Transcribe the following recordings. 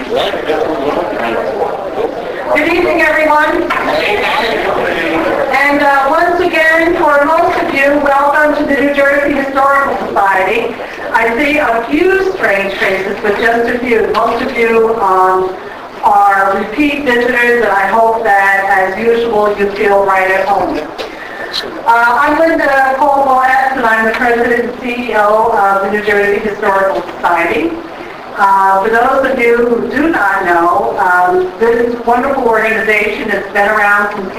Good evening, everyone. And once again, for most of you, welcome to the New Jersey Historical Society. I see a few strange faces, but just a few. Most of you are repeat visitors, and I hope that, as usual, you feel right at home. I'm Linda Caldwell-S, and I'm the President and CEO of the New Jersey Historical Society. For those of you who do not know, this wonderful organization has been around since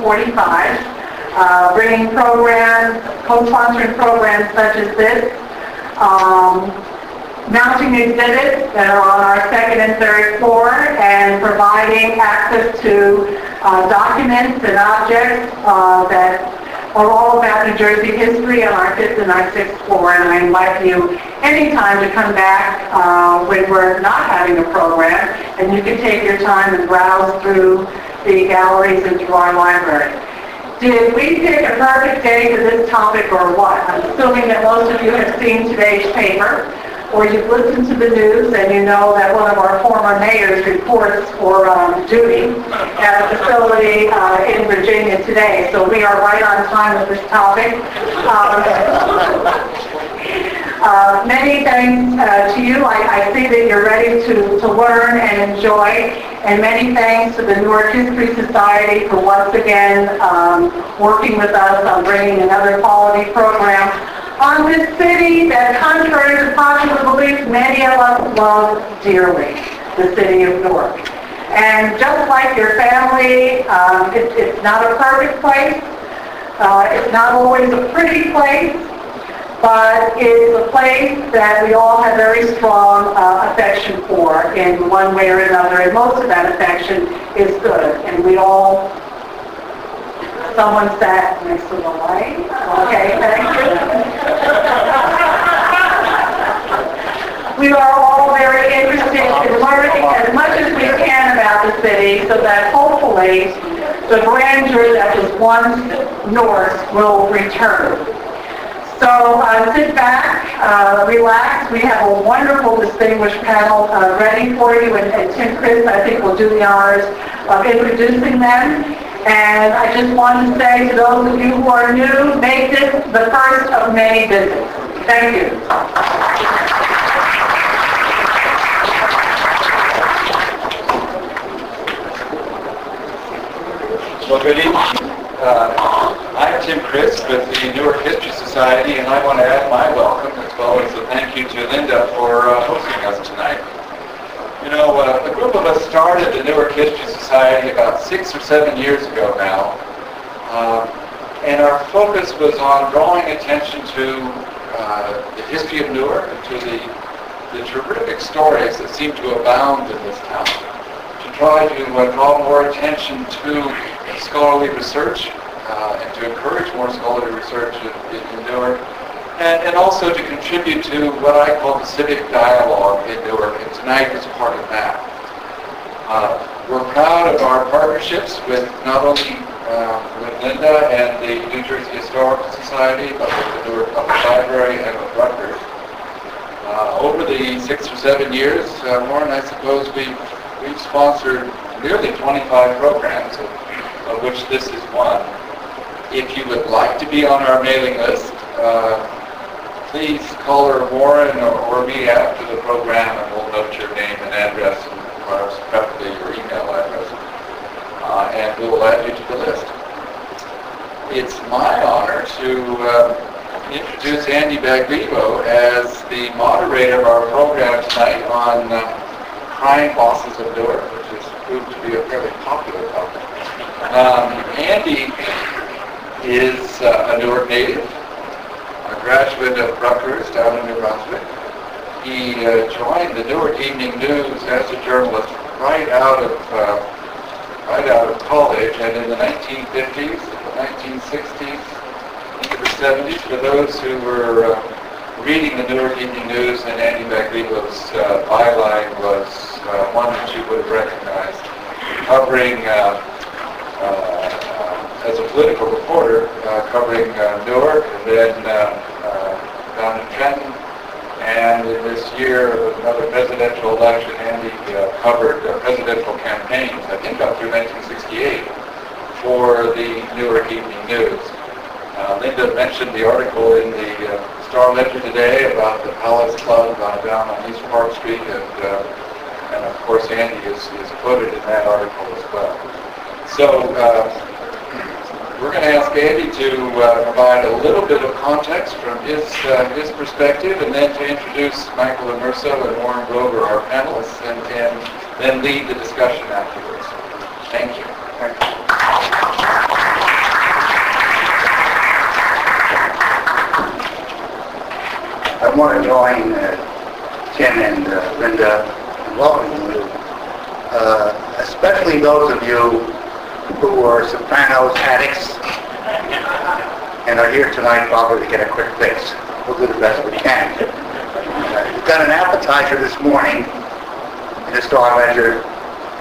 1845, bringing programs, co-sponsoring programs such as this, mounting exhibits that are on our second and third floor, and providing access to documents and objects that are all about New Jersey history on our fifth and our sixth floor. And I invite you anytime to come back when we're not having a program, and you can take your time and browse through the galleries and through our library. Did we pick a perfect day for this topic or what? I'm assuming that most of you have seen today's paper, or you've listened to the news and you know that one of our former mayors reports for duty at a facility in Virginia today. So we are right on time with this topic. Many thanks to you. I see that you're ready to learn and enjoy. And many thanks to the Newark History Society for once again working with us on bringing another quality program on this city that, contrary to popular belief, many of us love dearly, the city of Newark. And just like your family, it's not a perfect place. It's not always a pretty place, but it's a place that we all have very strong affection for in one way or another, and most of that affection is good. And we all, someone sat next to the light. Okay, thank you. We are all very interested in learning as much as we can about the city, so that hopefully the grandeur that was once North will return. So sit back, relax. We have a wonderful, distinguished panel ready for you, and Tim Chris, I think, will do the honors of introducing them. And I just want to say to those of you who are new, make this the first of many visits. Thank you. Well, good evening. I'm Tim Chris with the Newark History Society, and I want to add my welcome as well as a thank you to Linda for hosting us tonight. You know, a group of us started the Newark History Society about 6 or 7 years ago now, and our focus was on drawing attention to the history of Newark and to the terrific stories that seem to abound in this town, to try to draw more attention to scholarly research and to encourage more scholarly research in Newark, and also to contribute to what I call the civic dialogue in Newark, and tonight is part of that. We're proud of our partnerships with not only with Linda and the New Jersey Historical Society, but with the Newark Public Library and with Rutgers. Over the 6 or 7 years, Warren, I suppose we've sponsored nearly 25 programs, of which this is one. If you would like to be on our mailing list, please call her Warren or me after the program, and we'll note your name and address, and preferably your email address, and we will add you to the list. It's my honor to introduce Andy Baglivo as the moderator of our program tonight on crime bosses of Newark, which has proved to be a fairly popular topic. Andy is a Newark native, a graduate of Rutgers down in New Brunswick. He joined the Newark Evening News as a journalist right out of college, and in the 1950s, the 1960s, into the 70s, for those who were reading the Newark Evening News, and Andy Baglivo's byline was one that you would have recognized, covering as a political reporter, covering Newark, and then down in Trenton, And in this year of another presidential election, Andy covered presidential campaigns, I think up through 1968, for the Newark Evening News. Linda mentioned the article in the Star Ledger today about the Palace Club down on East Park Street, and of course Andy is quoted in that article as well. So we're going to ask Andy to provide a little bit of context from his perspective, and then to introduce Michael Immerso and Warren Grover, our panelists, and then lead the discussion afterwards. Thank you. Thank you. I want to join Tim and Linda in welcoming you, especially those of you who are Sopranos addicts and are here tonight probably to get a quick fix. We'll do the best we can. We've got an appetizer this morning in the Star Ledger,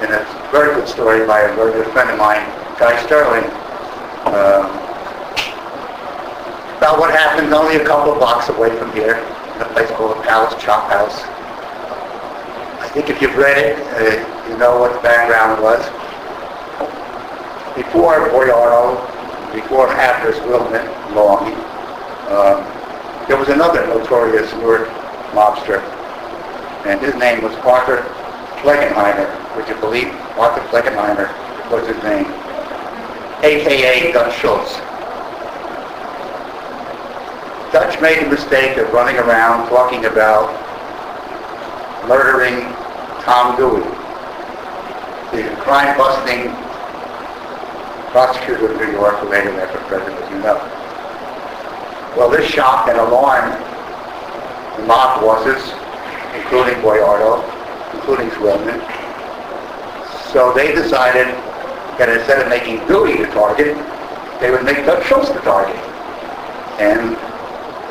and a very good story by a very good friend of mine, Guy Sterling, about what happened only a couple of blocks away from here in a place called the Palace Chop House. I think if you've read it, you know what the background was. Before Boiardo, before and after Zwillman, Longie, there was another notorious Newark mobster, and his name was Arthur Fleckenheimer. Would you believe Arthur Fleckenheimer was his name? A.K.A. Dutch Schultz. Dutch made the mistake of running around talking about murdering Tom Dewey, the crime-busting prosecutor of New York who later ran for president, as you know. Well, this shocked and alarmed the mob bosses, including Boiardo, including Zwillman. So they decided that instead of making Dewey the target, they would make Dutch Schultz the target. And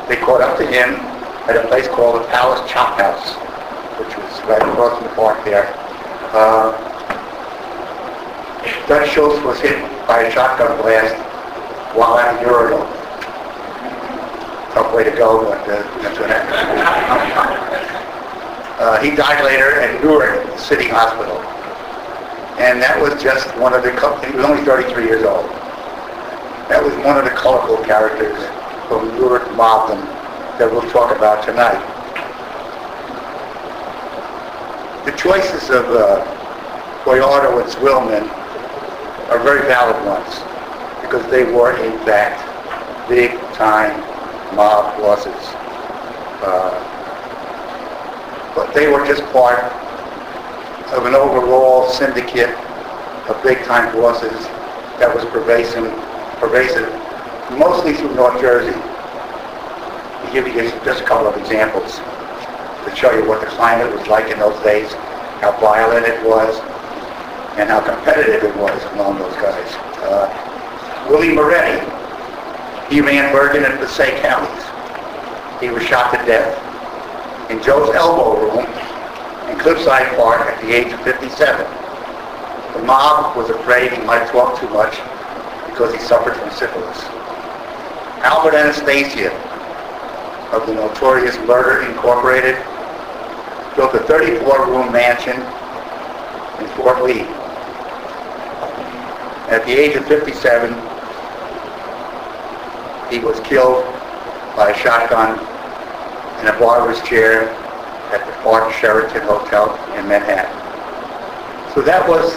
they caught up to him at a place called the Palace Chop House, which was right across from the park there. Dutch Schultz was hit by a shotgun blast while at a urinal. Tough way to go, but that's what happened. He died later at Newark City Hospital. And that was just one of the, he was only 33 years old. That was one of the colorful characters from Newark mobdom that we'll talk about tonight. The choices of Boiardo and Zwillman are very valid ones, because they were in fact big-time mob bosses. But they were just part of an overall syndicate of big-time bosses that was pervasive mostly through North Jersey. I'll give you just a couple of examples to show you what the climate was like in those days, how violent it was, and how competitive it was among those guys. Willie Moretti, he ran Bergen and Passaic counties. He was shot to death in Joe's elbow room in Cliffside Park at the age of 57. The mob was afraid he might talk too much because he suffered from syphilis. Albert Anastasia of the notorious Murder Incorporated built a 34-room mansion in Fort Lee. At the age of 57, he was killed by a shotgun in a barber's chair at the Park Sheraton Hotel in Manhattan. So that was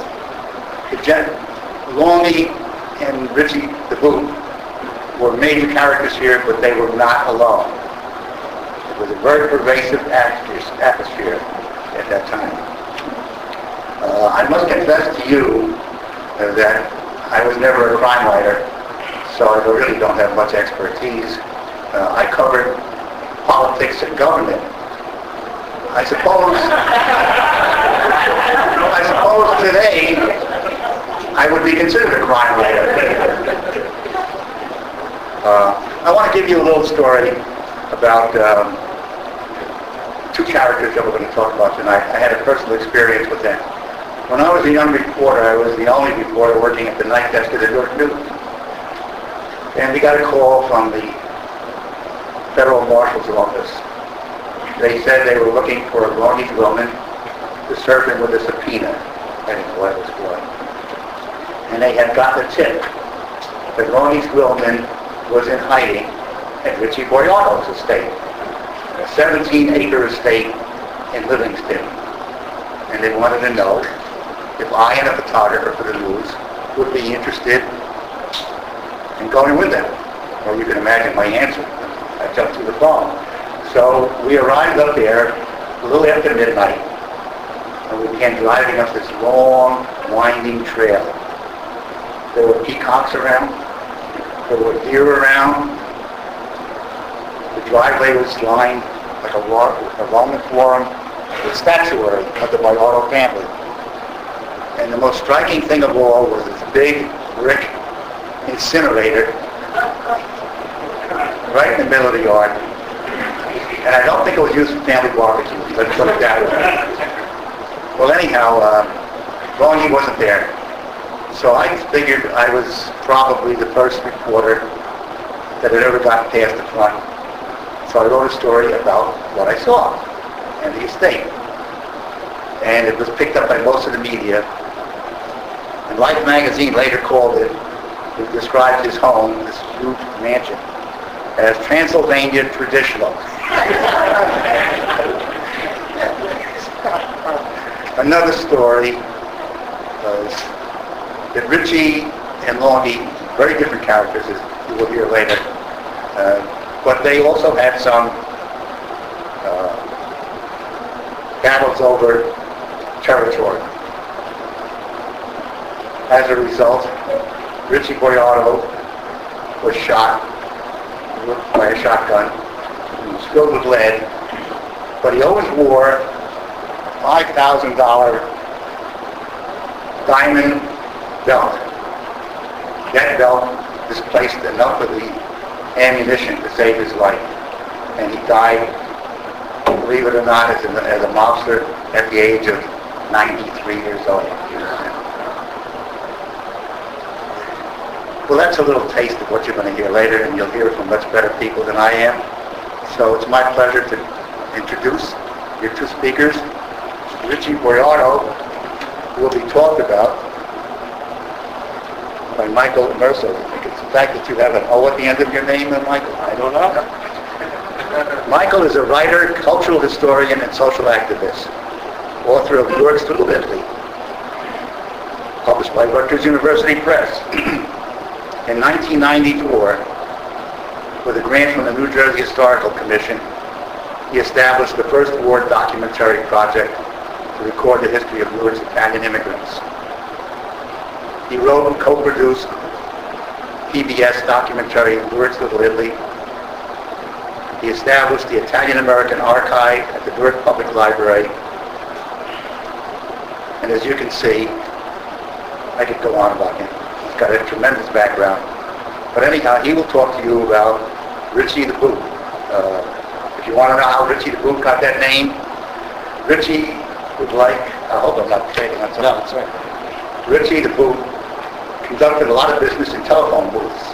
Longie and Richie the Boot were major characters here, but they were not alone. It was a very pervasive atmosphere at that time. I must confess to you that I was never a crime writer, so I really don't have much expertise. I covered politics and government. I suppose today I would be considered a crime writer. I want to give you a little story about two characters that we're going to talk about tonight. I had a personal experience with them. When I was a young reporter, I was the only reporter working at the night desk of the Newark News. And we got a call from the Federal Marshal's office They said they were looking for Longie Zwillman to serve him with a subpoena, heading what it was for. And they had got the tip that Longie Zwillman was in hiding at Richie Boiardo's estate, a 17-acre estate in Livingston. And they wanted to know if I and a photographer for the news would be interested in going with them. Well, you can imagine my answer. I jumped to the phone. So we arrived up there a little after midnight, and we began driving up this long, winding trail. There were peacocks around. There were deer around. The driveway was lined like a Roman forum with statuary of the Boiardo family. And the most striking thing of all was this big brick incinerator right in the middle of the yard. And I don't think it was used for family barbecues. Let's put it that way. Well, anyhow, Longie wasn't there. So I figured I was probably the first reporter that had ever gotten past the front. So I wrote a story about what I saw and the estate. And it was picked up by most of the media. And Life magazine later called it, described his home, this huge mansion, as Transylvania traditional. Another story was that Richie and Longie, very different characters, as you will hear later, but they also had some battles over territory. As a result, Richie Boiardo was shot by a shotgun. He was filled with lead, but he always wore a $5,000 diamond belt. That belt displaced enough of the ammunition to save his life, and he died, believe it or not, as a mobster at the age of 93 years old. Well, that's a little taste of what you're going to hear later, and you'll hear from much better people than I am. So it's my pleasure to introduce your two speakers. Richie Boiardo will be talked about by Michael Immerso. I think it's the fact that you have an O at the end of your name, Michael. I don't know. Michael is a writer, cultural historian, and social activist, author of Newark to Italy, published by Rutgers University Press. In 1994, with a grant from the New Jersey Historical Commission, he established the first war documentary project to record the history of Newark's Italian immigrants. He wrote and co-produced PBS documentary Newark's Little Italy. He established the Italian-American Archive at the Newark Public Library. And as you can see, I could go on about him. He's got a tremendous background. But anyhow, he will talk to you about Richie the Boot. If you want to know how Richie the Boot got that name, Richie would like, I hope I'm not taking on something. No, that's right. Richie the Boot conducted a lot of business in telephone booths.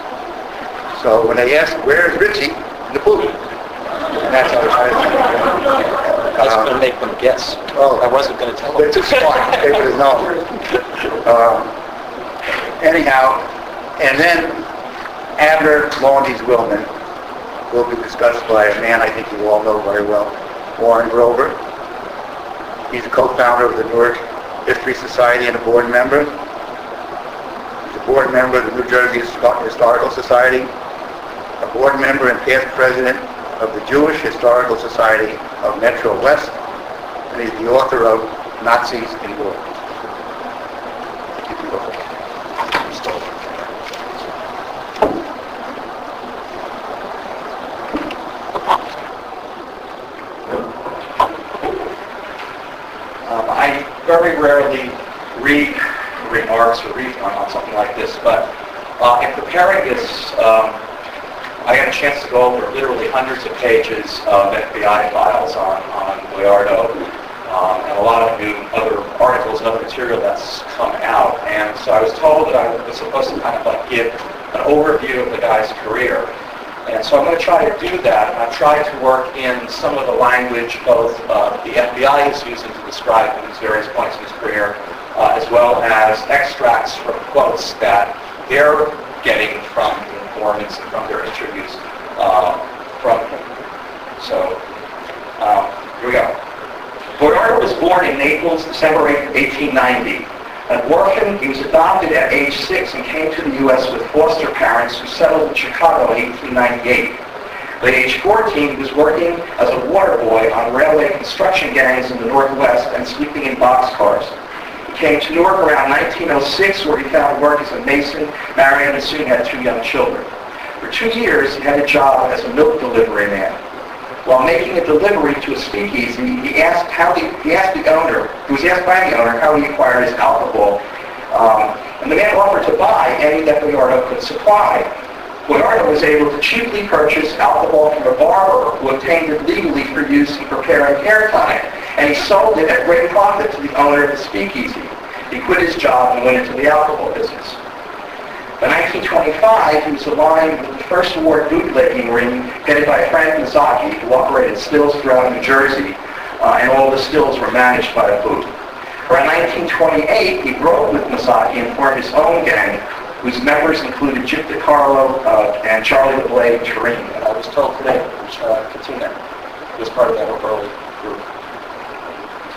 So when they asked, where's Richie the Boot? And that's how I was going to make them guess. Oh, I wasn't going to tell them. they're too smart. They would have known. Anyhow, and then after Longie Zwillman will be discussed by a man I think you all know very well, Warren Grover. He's a co-founder of the Newark History Society and a board member. He's a board member of the New Jersey Historical Society, a board member and past president of the Jewish Historical Society of Metro West, and he's the author of Nazis in War. I very rarely read remarks or read on something like this, but in preparing this, I had a chance to go over literally hundreds of pages of FBI files on Boiardo, and a lot of new other articles and other material that's come out. And so I was told that I was supposed to kind of like give an overview of the guy's career. And so I'm going to try to do that. And I've tried to work in some of the language both the FBI is using to describe these various points in his career, as well as extracts from quotes that they're getting from informants and from their interviews from him. So here we go. Boiardo was born in Naples, December 1890. An orphan, he was adopted at age 6 and came to the U.S. with foster parents who settled in Chicago in 1898. By age 14, he was working as a water boy on railway construction gangs in the Northwest and sleeping in boxcars. He came to Newark around 1906, where he found work as a mason, married, and soon had 2 young children. For 2 years, he had a job as a milk delivery man. While making a delivery to a speakeasy, he was asked by the owner how he acquired his alcohol, and the man offered to buy any that Boiardo could supply. Boiardo was able to cheaply purchase alcohol from a barber who obtained it legally for use in preparing hair tie, and he sold it at great profit to the owner of the speakeasy. He quit his job and went into the alcohol business. By 1925, he was aligned with the First Ward bootlegging ring headed by a Frank Mazzocchi, who operated stills throughout New Jersey, and all the stills were managed by a boot. Around 1928, he broke with Mazzocchi and formed his own gang, whose members included Jip DiCarlo and Charlie the Blade Tureen. And I was told today that Katina was part of that early group.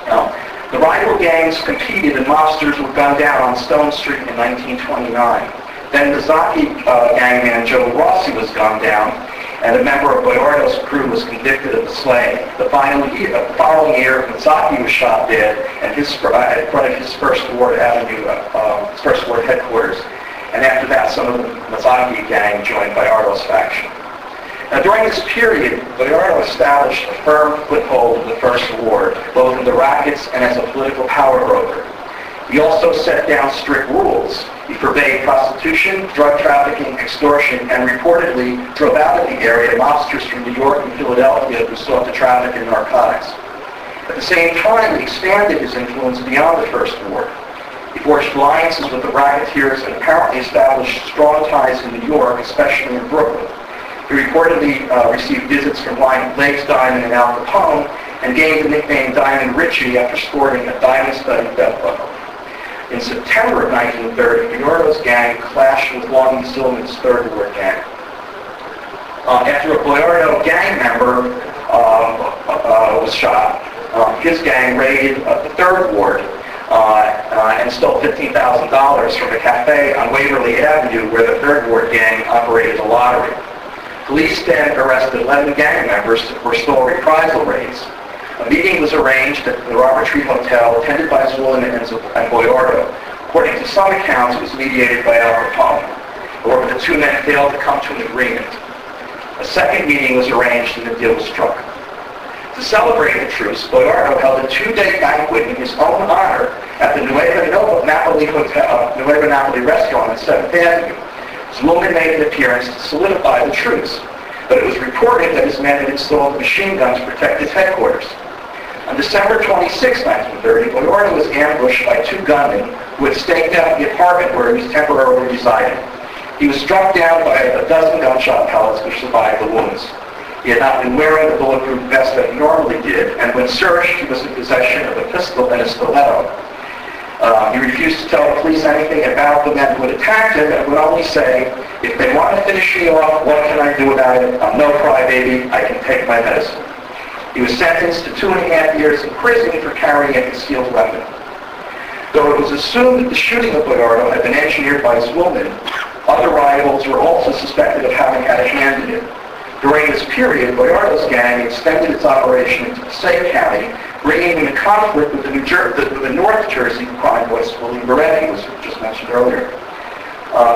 Now, the rival gangs competed and mobsters were gunned down on Stone Street in 1929. Then the Zaki gangman Joe Rossi was gunned down, and a member of Boiardo's crew was convicted of the slaying. The following year, Mazzocchi was shot dead in front of his First Ward Avenue, First Ward headquarters. And after that, some of the Mazzocchi gang joined Boiardo's faction. Now, during this period, Boiardo established a firm foothold in the First Ward, both in the rackets and as a political power broker. He also set down strict rules. He forbade prostitution, drug trafficking, extortion, and reportedly drove out of the area mobsters from New York and Philadelphia who sought to traffic in narcotics. At the same time, he expanded his influence beyond the First Ward. He forged alliances with the racketeers and apparently established strong ties in New York, especially in Brooklyn. He reportedly received visits from Legs Diamond and Al Capone, and gained the nickname Diamond Richie after sporting a diamond-studded belt buckle. In September of 1930, Boiardo's gang clashed with Longie Zwillman's Third Ward gang. After a Boiardo gang member was shot, his gang raided the Third Ward and stole $15,000 from a cafe on Waverly Avenue where the Third Ward gang operated a lottery. Police then arrested 11 gang members to forestall reprisal raids. A meeting was arranged at the Robert Tree Hotel, attended by Zwillman and Boiardo. According to some accounts, it was mediated by Al Capone. However, the two men failed to come to an agreement. A second meeting was arranged and the deal was struck. To celebrate the truce, Boiardo held a 2-day banquet in his own honor at the Nueva Napoli Hotel, Nueva Napoli restaurant on 7th Avenue. Zwillman made an appearance to solidify the truce, but it was reported that his men had installed machine guns to protect his headquarters. On December 26, 1930, Boiardo was ambushed by 2 gunmen who had staked out the apartment where he was temporarily residing. He was struck down by a dozen gunshot pellets which survived the wounds. He had not been wearing the bulletproof vest that he normally did, and when searched, he was in possession of a pistol and a stiletto. He refused to tell the police anything about the men who had attacked him and would only say, "If they want to finish me off, what can I do about it? I'm no crybaby. I can take my medicine." He was sentenced to 2.5 years in prison for carrying a concealed weapon. Though it was assumed that the shooting of Boiardo had been engineered by Zwillman, other rivals were also suspected of having had a hand in it. During this period, Boiardo's gang extended its operation into Passaic County, bringing into conflict with the North Jersey crime boss, William Moretti, who was just mentioned earlier.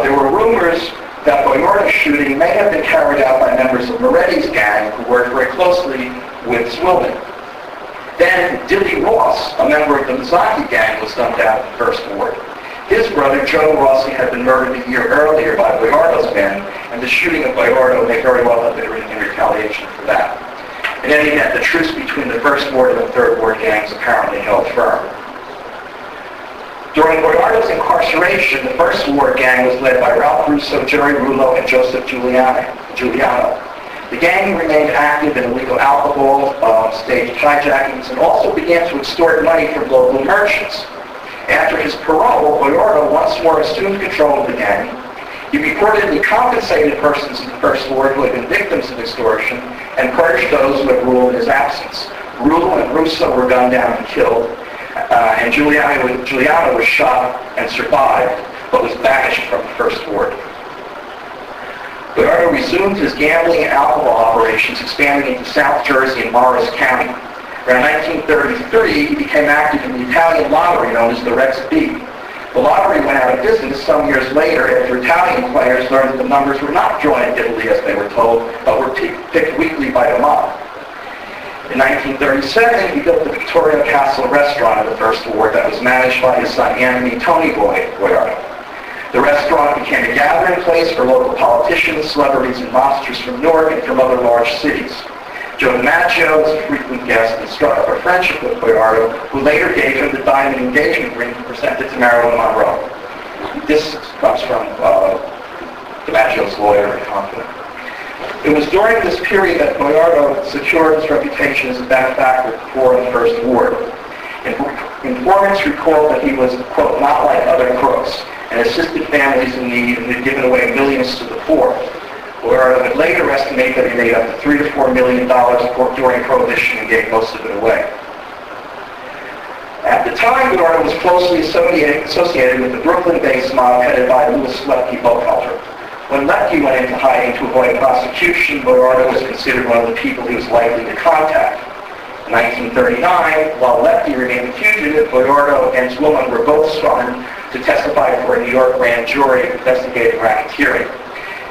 There were rumors that Boiardo's shooting may have been carried out by members of Moretti's gang, who worked very closely with Zwillman. Then Dilly Ross, a member of the Mazzocchi gang, was dumped out of the First Ward. His brother, Joe Rossi, had been murdered a year earlier by Boiardo's men, and the shooting of Boiardo may very well have been in retaliation for that. In any event, the truce between the First Ward and the Third Ward gangs apparently held firm. During Boiardo's incarceration, the First Ward gang was led by Ralph Russo, Jerry Rullo, and Joseph Giuliano. The gang remained active in illegal alcohol, staged hijackings, and also began to extort money from local merchants. After his parole, Boiardo once more assumed control of the gang. He reportedly compensated persons in the First Ward who had been victims of extortion and punished those who had ruled in his absence. Rule and Russo were gunned down and killed, and Giuliano was shot and survived, but was banished from the First Ward. Boiardo resumed his gambling and alcohol operations, expanding into South Jersey and Morris County. Around 1933, he became active in the Italian lottery known as the Rex B. The lottery went out of business some years later after Italian players learned that the numbers were not drawn in Italy as they were told, but were picked weekly by the mob. In 1937, he built the Victoria Castle restaurant in the First Ward that was managed by his son Anthony Tony Boiardo. The restaurant became a gathering place for local politicians, celebrities, and mobsters from Newark and from other large cities. Joe DiMaggio was a frequent guest and struck up a friendship with Boiardo, who later gave him the diamond engagement ring presented to Marilyn Monroe. This comes from DiMaggio's lawyer and confidant. It was during this period that Boiardo secured his reputation as a benefactor to the poor in the First Ward. Informants recalled that he was, quote, not like other crooks, and assisted families in need and had given away millions to the poor. Boiardo would later estimate that he made up to $3 to $4 million during Prohibition and gave most of it away. At the time, Boiardo was closely associated with the Brooklyn-based mob headed by Louis Lepke Boekhalter. When Lepke went into hiding to avoid prosecution, Boiardo was considered one of the people he was likely to contact. In 1939, while Lepke remained a fugitive, Boiardo and Zwillman were both sworn to testify for a New York grand jury investigating racketeering.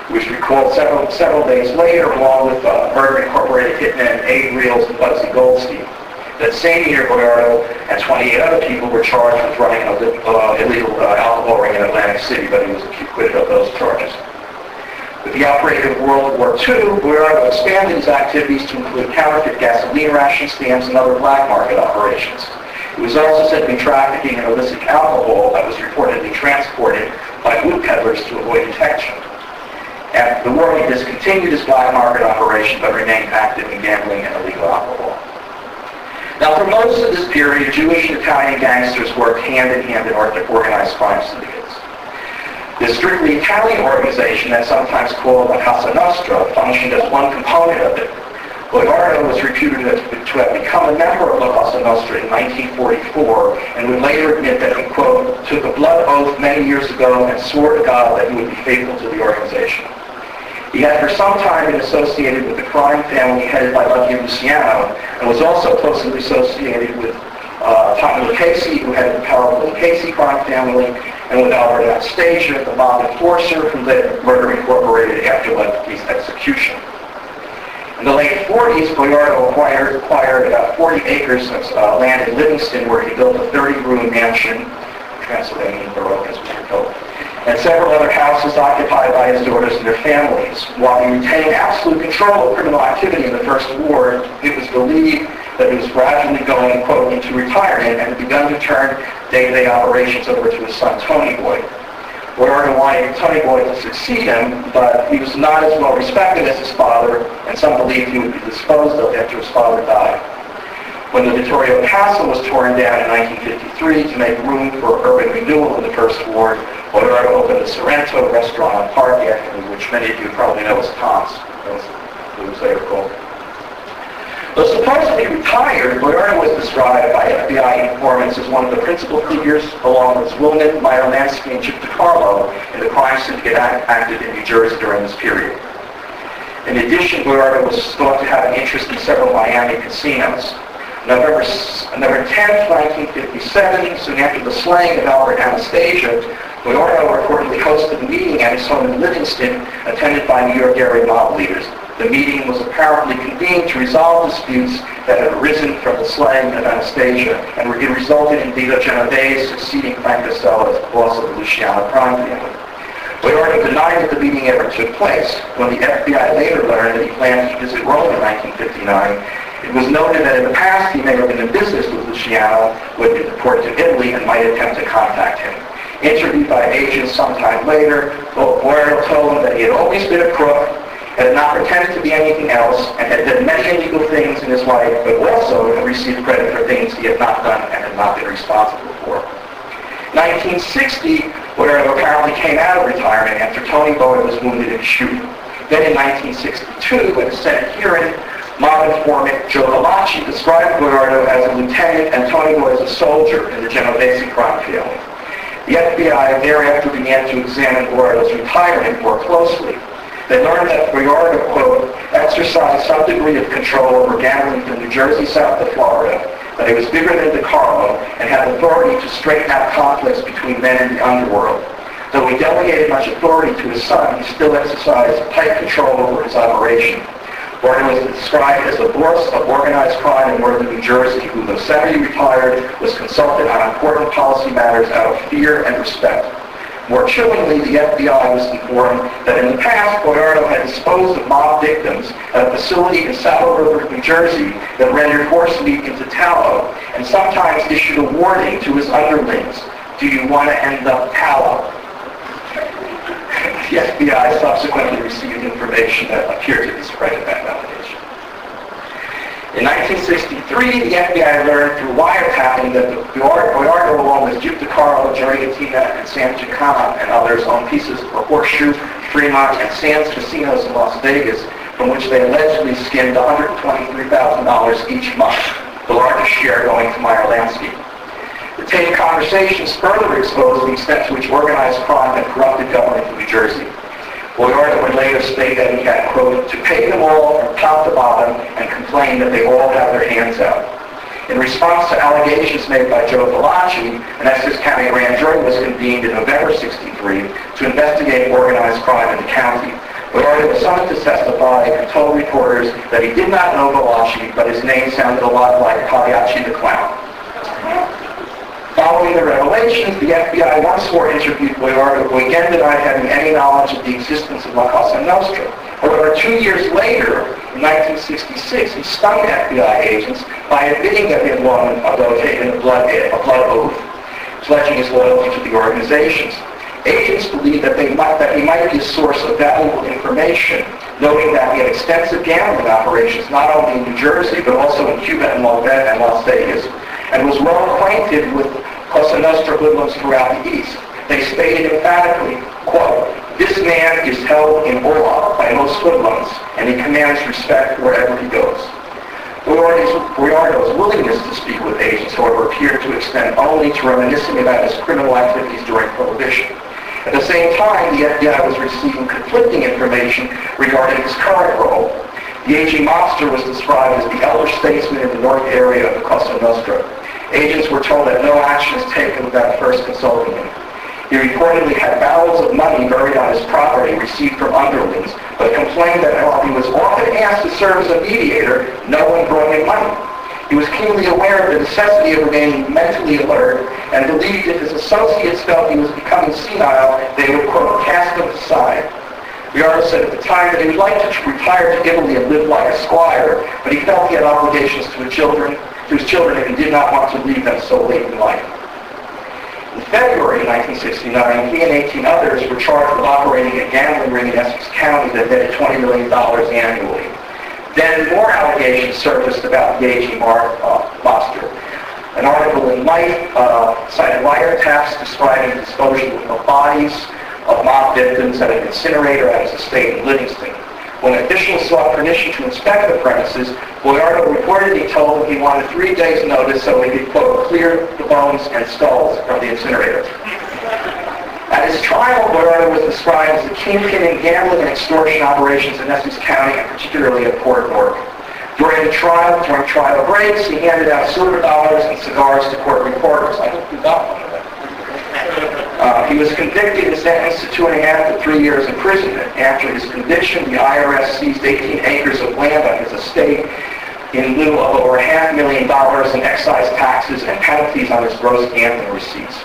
It was recalled several days later, along with Murder Incorporated hitmen Abe Reels and Bugsy Goldstein. That same year, Boiardo and 28 other people were charged with running an illegal alcohol ring in Atlantic City, but he was acquitted of those charges. With the outbreak of World War II, Boiardo expanded his activities to include counterfeit gasoline ration stamps and other black market operations. He was also said to be trafficking in illicit alcohol that was reportedly transported by wood peddlers to avoid detection. After the war, he discontinued his black market operation but remained active in gambling and illegal alcohol. Now, for most of this period, Jewish and Italian gangsters worked hand-in-hand in organized crime syndicates. This strictly Italian organization, that's sometimes called the Cosa Nostra, functioned as one component of it. Boiardo was reputed to have become a member of La Cosa Nostra in 1944 and would later admit that he, quote, took a blood oath many years ago and swore to God that he would be faithful to the organization. He had for some time been associated with the crime family headed by Lucky Luciano and was also closely associated with Tommy Lucchese, who headed the powerful Lucchese crime family, and with Albert Anastasia, the mob enforcer who led Murder Incorporated after Lucky's execution. In the late 40s, Boiardo acquired about 40 acres of land in Livingston, where he built a 30-room mansion, Transylvanian Baroque as we were told, and several other houses occupied by his daughters and their families. While he retained absolute control of criminal activity in the First Ward, it was believed that he was gradually going, quote, into retirement and had begun to turn day-to-day operations over to his son, Tony Boy. Boiardo wanted Tony Boy to succeed him, but he was not as well respected as his father, and some believed he would be disposed of after his father died. When the Vittorio Castle was torn down in 1953 to make room for urban renewal in the First Ward, Boiardo opened a Sorrento restaurant on Park Avenue, which many of you probably know as Tom's. It was later called. Though supposedly retired, Boiardo was described by FBI informants as one of the principal figures, along with Zwillman, Mylonensky, and Chip DiCarlo, in the crime syndicate active in New Jersey during this period. In addition, Boiardo was thought to have an interest in several Miami casinos. November 10, 1957, soon after the slaying of Albert Anastasia, Boiardo reportedly hosted a meeting at his home in Livingston, attended by New York area mob leaders. The meeting was apparently convened to resolve disputes that had arisen from the slaying of Anastasia, and it resulted in Vito Genovese succeeding Frank Costello as boss of the Luciano crime family. Boiardo denied that the meeting ever took place. When the FBI later learned that he planned to visit Rome in 1959, it was noted that in the past he may have been in business with Luciano, who had been deported to Italy and might attempt to contact him. Interviewed by agents sometime later, Boiardo told him that he had always been a crook. had not pretended to be anything else, and had done many illegal things in his life, but also had received credit for things he had not done and had not been responsible for. 1960, Boiardo apparently came out of retirement after Tony Boyd was wounded in a shooting. Then in 1962, at a Senate hearing, mob informant Joe Galacci described Boiardo as a lieutenant and Tony Boyd as a soldier in the Genovese crime family. The FBI thereafter began to examine Boiardo's retirement more closely. They learned that Boiardo, quote, exercised some degree of control over gambling from New Jersey south to Florida, that he was bigger than DeCarlo and had authority to straighten out conflicts between men in the underworld. Though he delegated much authority to his son, he still exercised tight control over his operation. Boiardo was described as a boss of organized crime in northern New Jersey, who, though semi-retired, was consulted on important policy matters out of fear and respect. More chillingly, the FBI was informed that in the past, Boiardo had disposed of mob victims at a facility in Saddle River, New Jersey, that rendered horse meat into tallow, and sometimes issued a warning to his underlings, "Do you want to end up tallow?" The FBI subsequently received information that appeared to discredit that allegation. In 1963, the FBI learned through wiretapping that Boiardo, along with Duke DeCarlo, Jerry Gattina, and Sam Giancana and others, owned pieces of Horseshoe, Fremont, and Sands casinos in Las Vegas, from which they allegedly skimmed $123,000 each month, the largest share going to Meyer Lansky. The taped conversations further exposed the extent to which organized crime had corrupted government in New Jersey. Boiardo would later state that he had, quote, to pay them all from top to bottom and complain that they all have their hands out. In response to allegations made by Joe Galacci, an Essex County grand jury was convened in November '63 to investigate organized crime in the county. Boiardo was summoned to testify and told reporters that he did not know Galacci, but his name sounded a lot like Pagliacci the Clown. Following the revelations, the FBI once more interviewed Boiardo, who again denied having any knowledge of the existence of La Cosa Nostra. However, 2 years later, in 1966, he stung FBI agents by admitting that he had long ago taken a blood oath, pledging his loyalty to the organizations. Agents believed that he might be a source of valuable information, noting that he had extensive gambling operations not only in New Jersey, but also in Cuba and Las Vegas, and was well acquainted with Cosa Nostra hoodlums throughout the East. They stated emphatically, quote, this man is held in awe by most hoodlums, and he commands respect wherever he goes. Boiardo's willingness to speak with agents, however, appeared to extend only to reminiscing about his criminal activities during Prohibition. At the same time, the FBI was receiving conflicting information regarding his current role. The aging mobster was described as the elder statesman in the North area of the Cosa Nostra. Agents were told that no action is taken without first consulting him. He reportedly had barrels of money buried on his property received from underlings, but complained that while he was often asked to serve as a mediator, no one brought him money. He was keenly aware of the necessity of remaining mentally alert and believed if his associates felt he was becoming senile, they would, quote, cast him aside. Boiardo said at the time that he would like to retire to Italy and live like a squire, but he felt he had obligations to his children, and he did not want to leave them so late in life. In February 1969, he and 18 others were charged with operating a gambling ring in Essex County that netted $20 million annually. Then more allegations surfaced about the aging mobster. An article in Life cited wiretaps describing the disposal of bodies of mob victims at an incinerator at his estate in Livingston. When officials sought permission to inspect the premises, Boiardo reportedly told them he wanted 3 days' notice so he could, quote, clear the bones and skulls from the incinerator. At his trial, Boiardo was described as the kingpin in gambling and extortion operations in Essex County, and particularly at Port Newark. During trial breaks, he handed out silver dollars and cigars to court reporters. I hope you got one of them. He was convicted and sentenced to 2.5 to 3 years imprisonment. After his conviction, the IRS seized 18 acres of land on his estate in lieu of over $500,000 in excise taxes and penalties on his gross gambling receipts.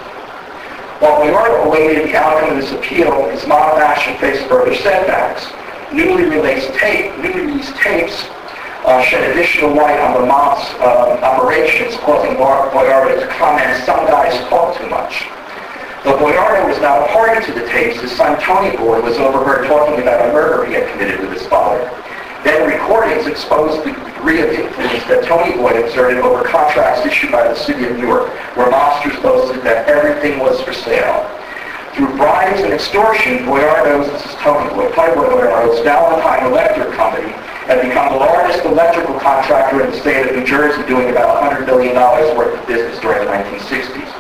While Boiardo awaited the outcome of his appeal, his mob action faced further setbacks. Newly released tapes shed additional light on the mob's operations, causing Boiardo to comment, some guys talk too much. Though Though Boiardo was not a party to the tapes, his son Tony Boy was overheard talking about a murder he had committed with his father. Then recordings exposed the degree of influence that Tony Boy exerted over contracts issued by the city of Newark, where mobsters boasted that everything was for sale. Through bribes and extortion, this is Tony Boy, Playboy Boiardo's Valentine Electric Company had become the largest electrical contractor in the state of New Jersey, doing about $100 million worth of business during the 1960s.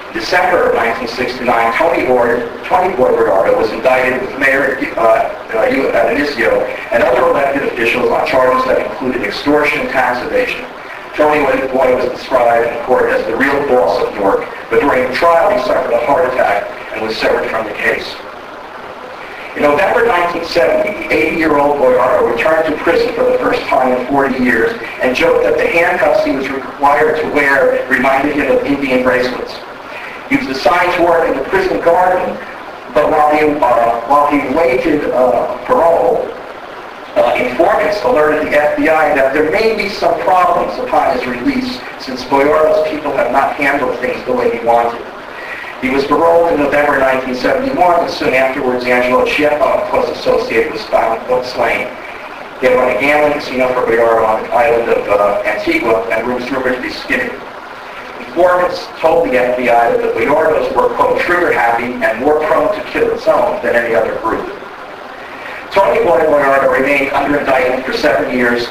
In December of 1969, Tony Boiardo was indicted with Mayor Inicio and other elected officials on charges that included extortion and tax evasion. Tony Boy was described in court as the real boss of Newark, but during the trial he suffered a heart attack and was severed from the case. In November 1970, the 80-year-old Boiardo returned to prison for the first time in 40 years and joked that the handcuffs he was required to wear reminded him of Indian bracelets. He was assigned to work in the prison garden, but while he waited parole, informants alerted the FBI that there may be some problems upon his release, since Boiardo's people have not handled things the way he wanted. He was paroled in November 1971, and soon afterwards Angelo was associated with slaying. He had run a gambling casino for Boiardo on the island of Antigua and was rumored to be skinny. Informants told the FBI that the Boiardos were, quote, trigger-happy and more prone to kill its own than any other group. Tony Boiardo remained under indictment for 7 years,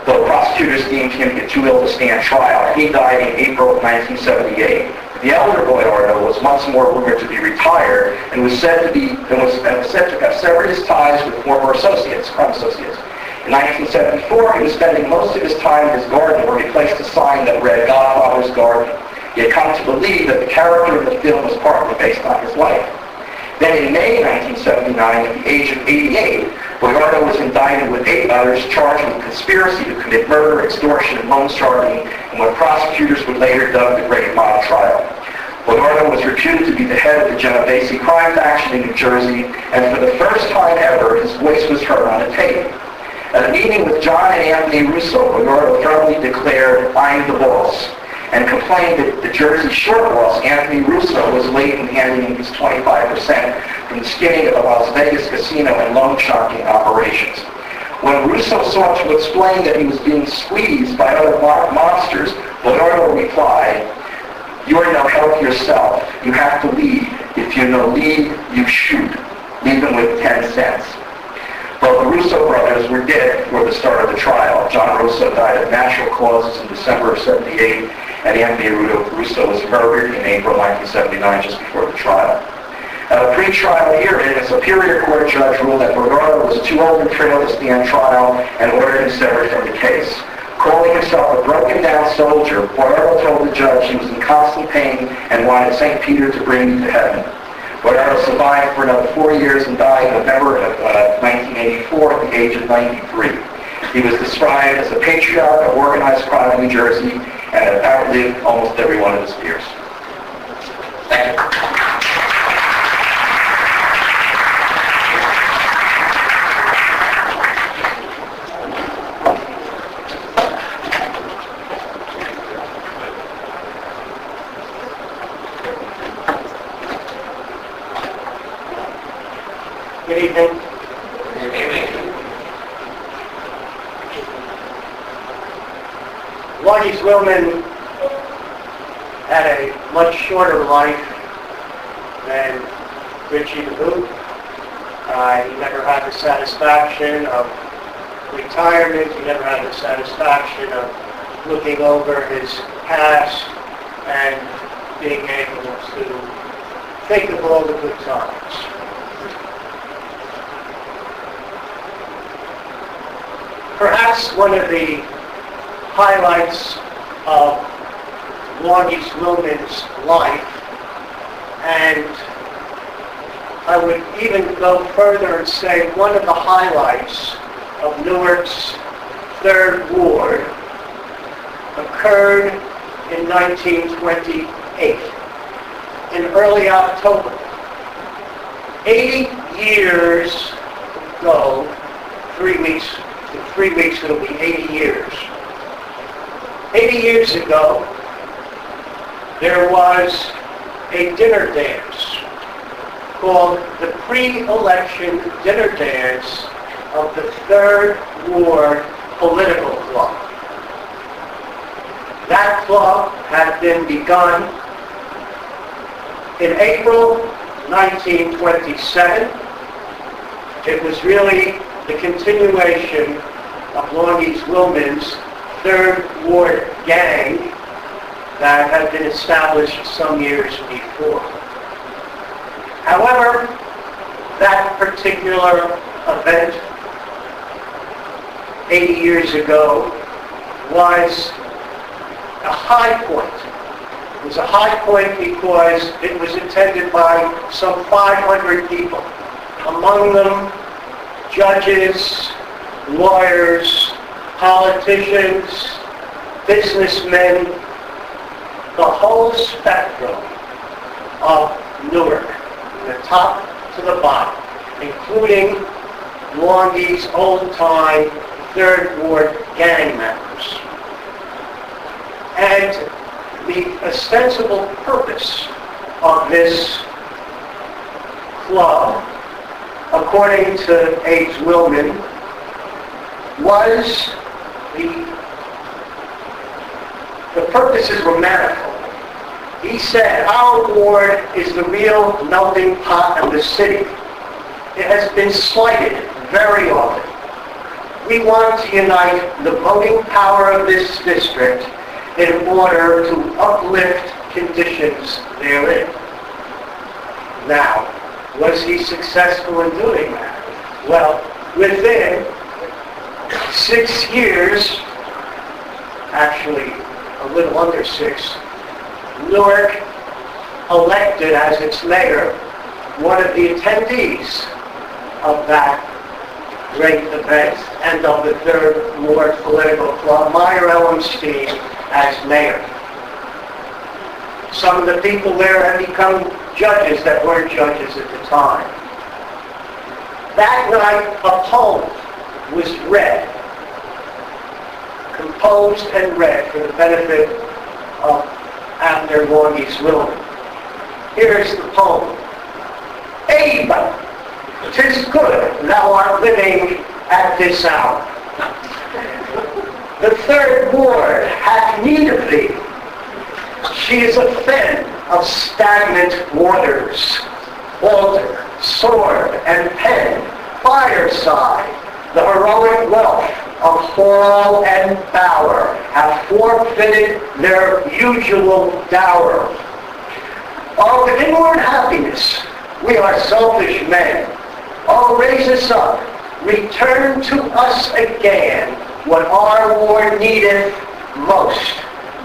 though prosecutors deemed him too ill to stand trial. He died in April of 1978. The elder Boiardo was once more rumored to be retired and was said to have severed his ties with former crime associates. In 1974, he was spending most of his time in his garden, where he placed a sign that read, Godfather's Garden. He had come to believe that the character of the film was partly based on his life. Then in May 1979, at the age of 88, Boiardo was indicted with 8 others charged with conspiracy to commit murder, extortion, and loan sharking, and what prosecutors would later dub the Great Mob Trial. Boiardo was reputed to be the head of the Genovese crime faction in New Jersey, and for the first time ever, his voice was heard on a tape. At a meeting with John and Anthony Russo, Boiardo firmly declared, I'm the boss, and complained that the Jersey short boss, Anthony Russo, was late in handing him his 25% from the skimming of the Las Vegas casino and loan sharking operations. When Russo sought to explain that he was being squeezed by other mobsters, Boiardo replied, you're no help yourself. You have to lead. If you no lead, you shoot. Leave them with 10 cents. Both the Russo brothers were dead before the start of the trial. John Russo died of natural causes in December of 78, and Anthony Russo was murdered in April 1979, just before the trial. At a pre-trial hearing, a Superior Court judge ruled that Boiardo was too old and frail to stand trial and ordered him severed from the case. Calling himself a broken-down soldier, Boiardo told the judge he was in constant pain and wanted St. Peter to bring him to heaven. Boiardo survived for another 4 years and died in November of 1984 at the age of 93. He was described as a patriarch of organized crime in New Jersey and had outlived almost every one of his peers. Thank you. Good evening. Good evening. Longie Zwillman had a much shorter life than Richie the Boot. He never had the satisfaction of retirement. He never had the satisfaction of looking over his past and being able to think of all the good times. Perhaps one of the highlights of Longie Zwillman's life, and I would even go further and say one of the highlights of Newark's 3rd Ward, occurred in 1928, in early October. 80 years ago, 3 weeks, in 3 weeks it'll be 80 years. 80 years ago, there was a dinner dance called the pre-election dinner dance of the Third Ward Political Club. That club had been begun in April 1927. It was really the continuation of Longie Zwillman's Third Ward gang that had been established some years before. However, that particular event 80 years ago was a high point. It was a high point because it was attended by some 500 people. Among them, judges, lawyers, politicians, businessmen, the whole spectrum of Newark, from the top to the bottom, including Longie's old-time Third Ward gang members. And the ostensible purpose of this club, according to A. Zwillman, was the purposes were manifold. He said, our ward is the real melting pot of the city. It has been slighted very often. We want to unite the voting power of this district in order to uplift conditions therein. Now, was he successful in doing that? Well, within 6 years, actually a little under 6, Newark elected as its mayor one of the attendees of that great event and of the Third Ward Political Club, Meyer Ellenstein, as mayor. Some of the people there had become judges that weren't judges at the time. That night, a poem was read, composed and read for the benefit of Abner Longie Zwillman. Here's the poem. Abe, 'tis good thou art living at this hour. The Third Ward hath need of thee. She is a fen of stagnant waters. Altar, sword, and pen, fireside, the heroic wealth of hall and bower have forfeited their usual dower. Of inward happiness, we are selfish men. Oh, raise us up, return to us again what our ward needeth most: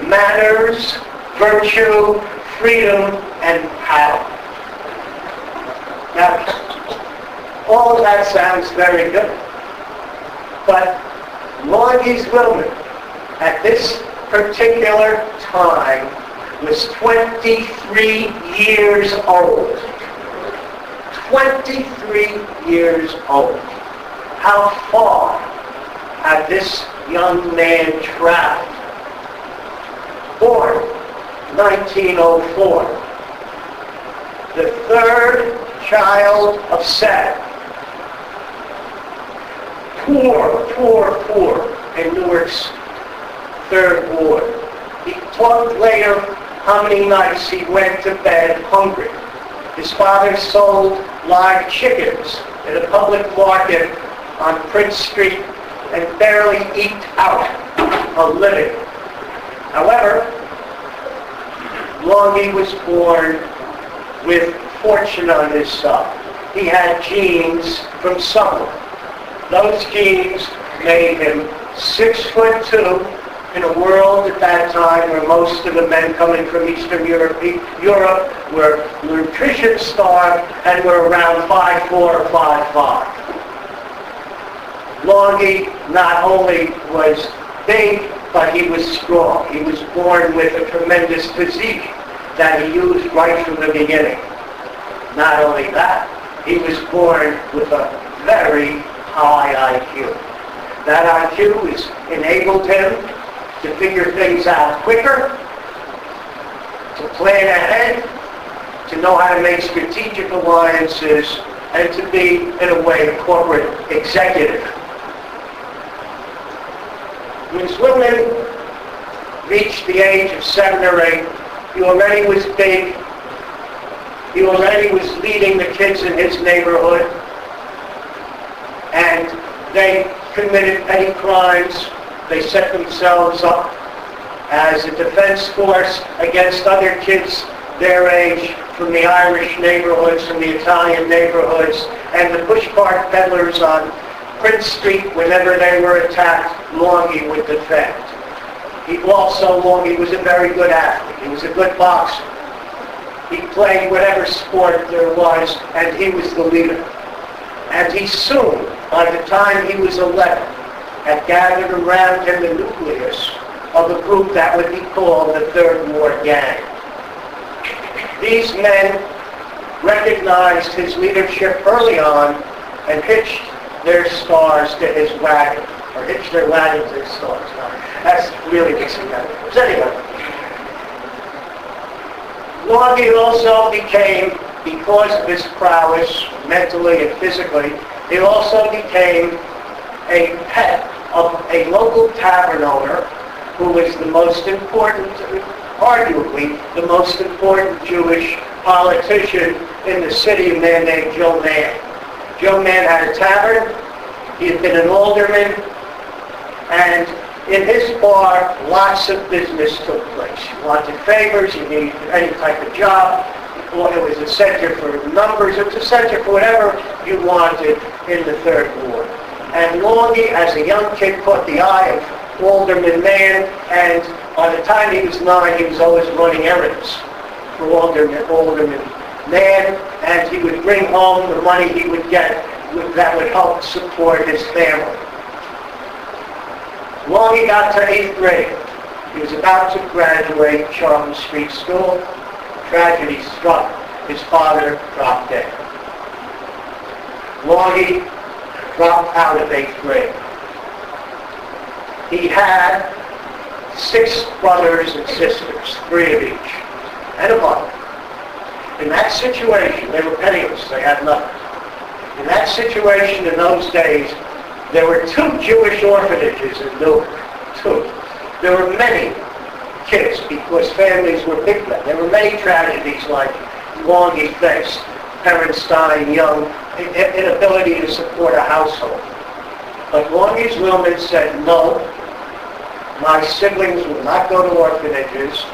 manners, virtue, freedom, and power. Now, all of that sounds very good. But Longie Zwillman, at this particular time, was 23 years old. 23 years old. How far had this young man traveled? Born 1904. The third child of Sept. Poor in Newark's Third Ward. He talked later how many nights he went to bed hungry. His father sold live chickens at a public market on Prince Street and barely eked out a living. However, Longie was born with fortune on his side. He had genes from someone. Those genes made him 6'2", in a world at that time where most of the men coming from Eastern Europe were nutrition starved and were around 5'4" or 5'5". Longie not only was big, but he was strong. He was born with a tremendous physique that he used right from the beginning. Not only that, he was born with a very high IQ. That IQ has enabled him to figure things out quicker, to plan ahead, to know how to make strategic alliances, and to be, in a way, a corporate executive. When Zwillman reached the age of 7 or 8, he already was big. He already was leading the kids in his neighborhood, and they committed petty crimes. They set themselves up as a defense force against other kids their age from the Irish neighborhoods, from the Italian neighborhoods, and the push cart peddlers on Prince Street, whenever they were attacked, Longie would defend. Longie was a very good athlete. He was a good boxer. He played whatever sport there was, and he was the leader. And he soon, by the time he was 11, had gathered around him the nucleus of a group that would be called the Third Ward Gang. These men recognized his leadership early on and hitched their stars to his wagon, or hitched their wagon to his stars. That's really mixing that. But anyway, Longie also became, because of his prowess, mentally and physically, he also became a pet of a local tavern owner who was the most important, arguably the most important Jewish politician in the city, a man named Joe Mann. Joe Mann had a tavern. He had been an alderman, and in his bar, lots of business took place. You wanted favors, you needed any type of job. Well, it was a center for numbers. It was a center for whatever you wanted in the Third Ward. And Longie, as a young kid, caught the eye of Alderman Mann, and by the time he was 9, he was always running errands for Alderman Mann, and he would bring home the money he would get that would help support his family. Longie got to 8th grade. He was about to graduate Charlton Street School. Tragedy struck. His father dropped dead. Longie dropped out of 8th grade. He had 6 brothers and sisters, 3 of each, and a mother. In that situation, they were penniless. They had nothing. In that situation, in those days, there were 2 Jewish orphanages in Newark. 2. There were many kids because families were big then. There were many tragedies like Longie faced, parents dying young, inability to support a household. But Longie Zwillman said, no, my siblings will not go to orphanages.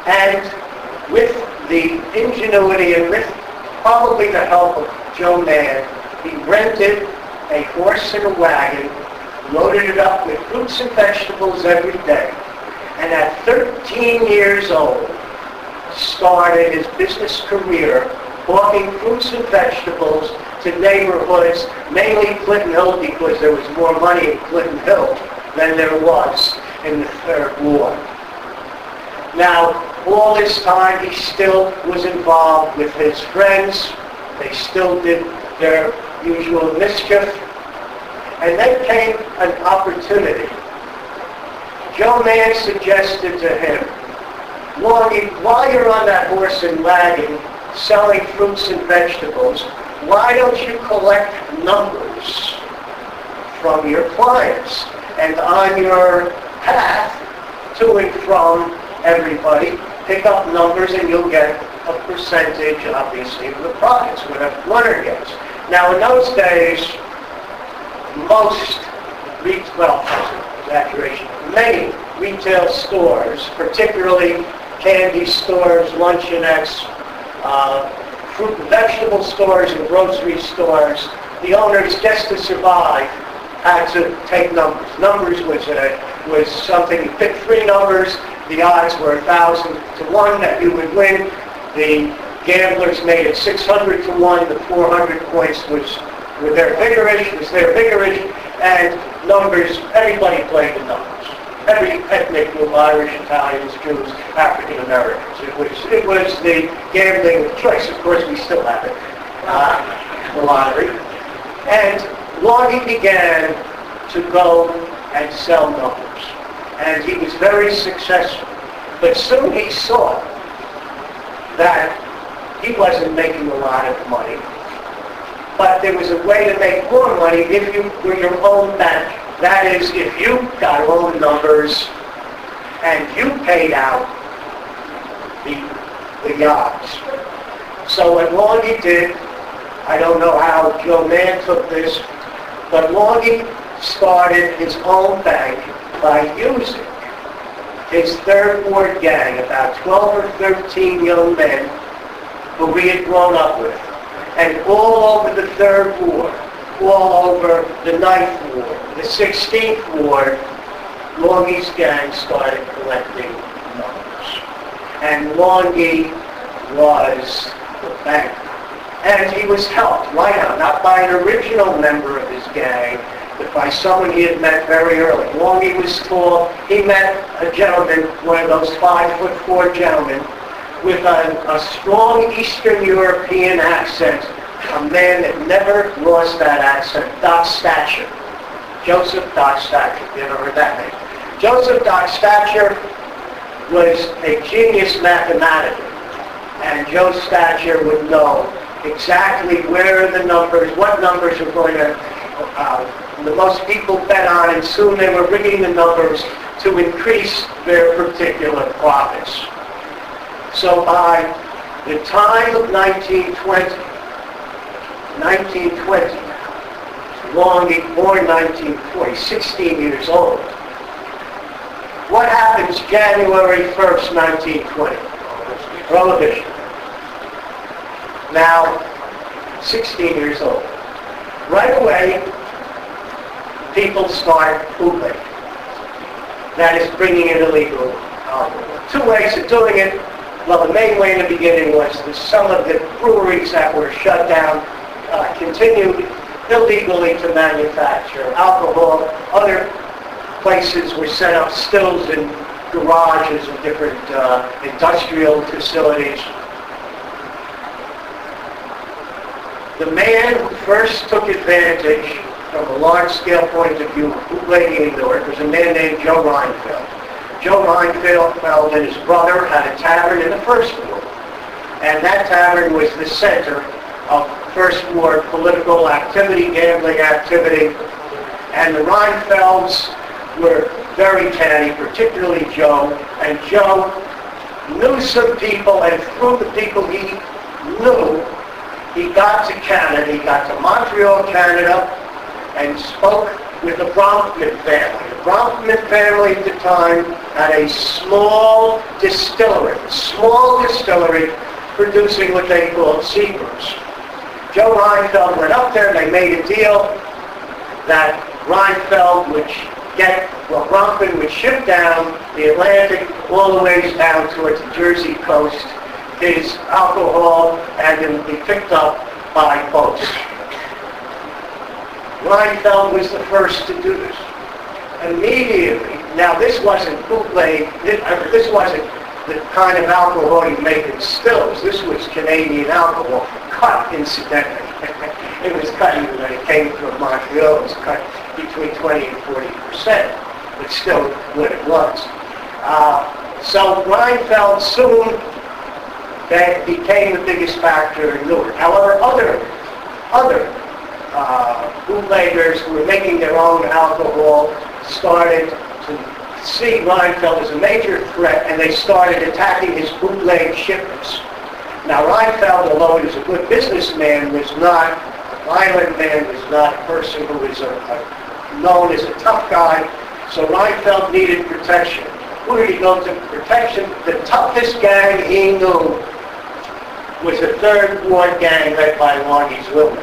And with the ingenuity and with probably the help of Joe Mann, he rented a horse and a wagon, loaded it up with fruits and vegetables every day, and at 13 years old, started his business career hawking fruits and vegetables to neighborhoods, mainly Clinton Hill, because there was more money in Clinton Hill than there was in the Third Ward. Now, all this time, he still was involved with his friends. They still did their usual mischief. And then came an opportunity. Joe Mann suggested to him, Longie, while you're on that horse and wagon selling fruits and vegetables, why don't you collect numbers from your clients? And on your path to and from everybody, pick up numbers and you'll get a percentage, obviously, of the profits, whatever the runner gets. Now, in those days, many retail stores, particularly candy stores, luncheonettes, fruit and vegetable stores and grocery stores, the owners, just to survive, had to take numbers. Numbers was something, you pick 3 numbers, the odds were 1,000 to 1 that you would win. The gamblers made it 600 to 1. The 400 points was their vigorish, and numbers, everybody played the numbers. Every ethnic group, Irish, Italians, Jews, African Americans. It was the gambling of choice. Of course, we still have it, the lottery. And Longie began to go and sell numbers. And he was very successful. But soon he saw that he wasn't making a lot of money. But there was a way to make more money if you were your own bank. That is, if you got own numbers and you paid out the yards. So what Longie did, I don't know how Joe Mann took this, but Longie started his own bank by using his third ward gang, about 12 or 13 young men who we had grown up with. And all over the third ward, all over the 9th ward, the 16th ward, Longie's gang started collecting numbers. And Longie was the banker. And he was helped, why not by an original member of his gang, but by someone he had met very early. Longie was tall. He met a gentleman, one of those 5'4" gentlemen, with a strong Eastern European accent, a man that never lost that accent, Doc Stature. Joseph Doc Stature. You ever heard that name? Joseph Doc Stature was a genius mathematically, and Joe Stature would know exactly where the numbers, what numbers are going to, the most people bet on, and soon they were rigging the numbers to increase their particular profits. So by the time of 1920, Longie, born 1940, 16 years old. What happens January 1st, 1920? Prohibition. Now, 16 years old. Right away, people start bootlegging. That is bringing in illegal alcohol. Two ways of doing it. Well, the main way in the beginning was that some of the breweries that were shut down continued illegally to manufacture alcohol. Other places were set up stills in garages of different industrial facilities. The man who first took advantage from a large-scale point of view of bootlegging in Newark was a man named Joe Reinfeld. Joe Reinfeld and his brother had a tavern in the First Ward, and that tavern was the center of First Ward political activity, gambling activity, and the Reinfelds were very canny, particularly Joe, and Joe knew some people, and through the people he knew, he got to Canada, he got to Montreal, Canada, and spoke with the Bronfman family. The Bronfman family at the time had a small distillery producing what they called Seagrams. Joe Reinfeld went up there and they made a deal that Reinfeld would Bronfman would ship down the Atlantic all the ways down towards the Jersey coast, his alcohol, and it would be picked up by boats. Reinfeld was the first to do this. Immediately, now this wasn't bootleg, this wasn't the kind of alcohol you make in stills. This was Canadian alcohol, cut incidentally. It was cut even when it came from Montreal, it was cut between 20 and 40%, but still what it was. So Reinfeld soon became the biggest factor in Newark. However, other bootleggers who were making their own alcohol started to see Reinfeld as a major threat, and they started attacking his bootleg shipments. Now Reinfeld, although he was a good businessman, was not a violent man, was not a person who was known as a tough guy, so Reinfeld needed protection. Who did he go to protection? The toughest gang he knew was a third ward gang led by Longie Zwillman.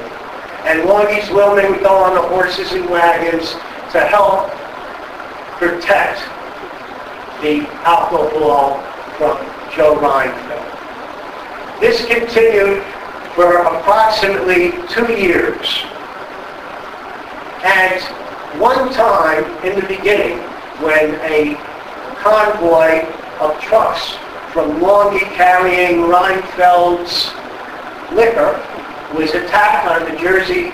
And Longie Zwillman would go on the horses and wagons to help protect the alcohol from Joe Reinfeld. This continued for approximately 2 years. And one time in the beginning, when a convoy of trucks from Longie carrying Reinfeld's liquor was attacked on the Jersey,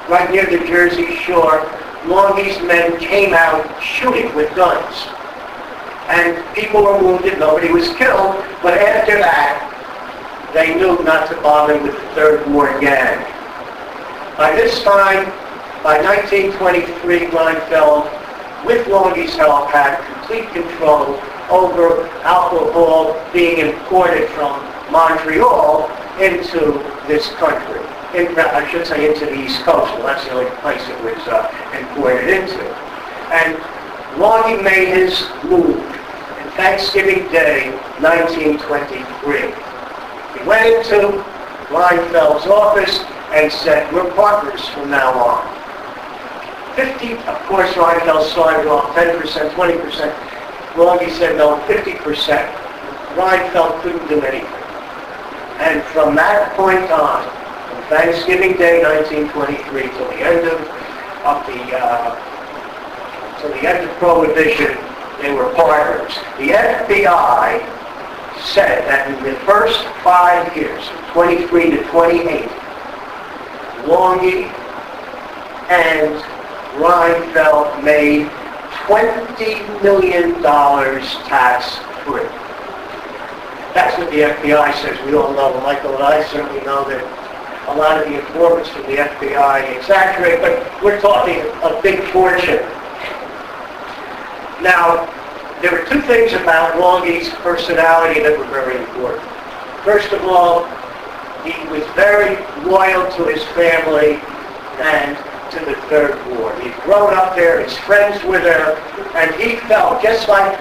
right near the Jersey shore, Longie's men came out shooting with guns. And people were wounded, nobody was killed, but after that, they knew not to bother with the Third Ward gang. By this time, by 1923, Reinfeldt, with Longie's help, had complete control over alcohol being imported from Montreal into this country. I should say into the East Coast. Well, that's the only place it was imported into. And Longie made his move on Thanksgiving Day, 1923. He went into Reinfeldt's office and said, "We're partners from now on." 50, of course, Reinfeldt started off 10%, 20%. Longie said, no, 50%. Reinfeldt couldn't do anything. And from that point on, from Thanksgiving Day, 1923, till the end of Prohibition, they were partners. The FBI said that in the first 5 years, from 23 to 28, Longie and Reinfeldt made $20 million tax-free. That's what the FBI says. We all know, Michael and I certainly know that a lot of the informants from the FBI exaggerate, but we're talking a big fortune. Now, there were two things about Longie's personality that were very important. First of all, he was very loyal to his family and to the Third Ward. He'd grown up there, his friends were there, and he felt just like,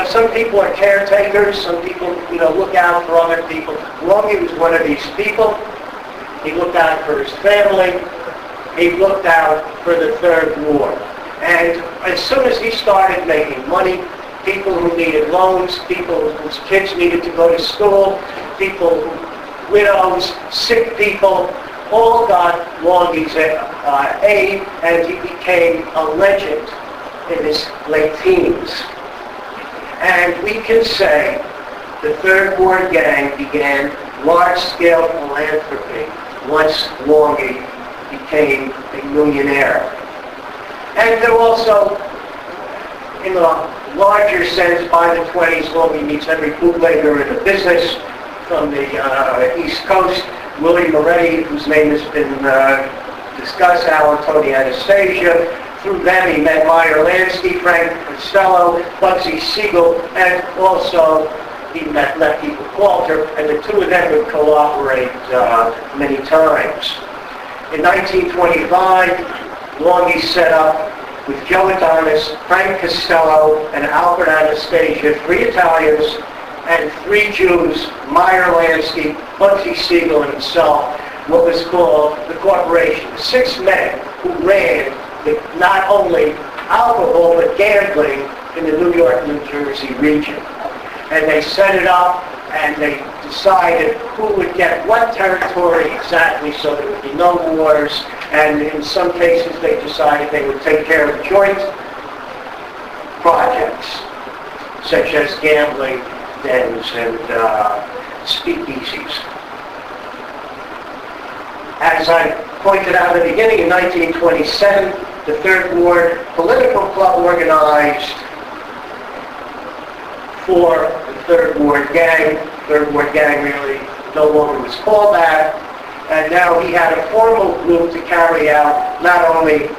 some people are caretakers, some people, look out for other people. Longie was one of these people. He looked out for his family. He looked out for the Third Ward. And as soon as he started making money, people who needed loans, people whose kids needed to go to school, widows, sick people, all got Longie's aid, and he became a legend in his late teens. And we can say the Third Ward gang began large-scale philanthropy once Longie became a millionaire. And there also, in the larger sense, by the 20s, Longie meets every bootlegger in the business from the East Coast. Willie Moretti, whose name has been discussed, Alan, Tony Anastasia. Through them, he met Meyer Lansky, Frank Costello, Bugsy Siegel, and also he met Lefty Walter, and the two of them would cooperate many times. In 1925, Longie set up with Joe Adonis, Frank Costello, and Albert Anastasia, 3 Italians and 3 Jews, Meyer Lansky, Bugsy Siegel, and himself, what was called the Corporation. 6 men who ran not only alcohol but gambling in the New York, New Jersey region. And they set it up and they decided who would get what territory exactly so there would be no wars. And in some cases they decided they would take care of joint projects such as gambling dens and speakeasies. As I pointed out at the beginning, in 1927, the Third Ward Political Club organized for the Third Ward Gang. Third Ward Gang really no longer was called that. And now he had a formal group to carry out not only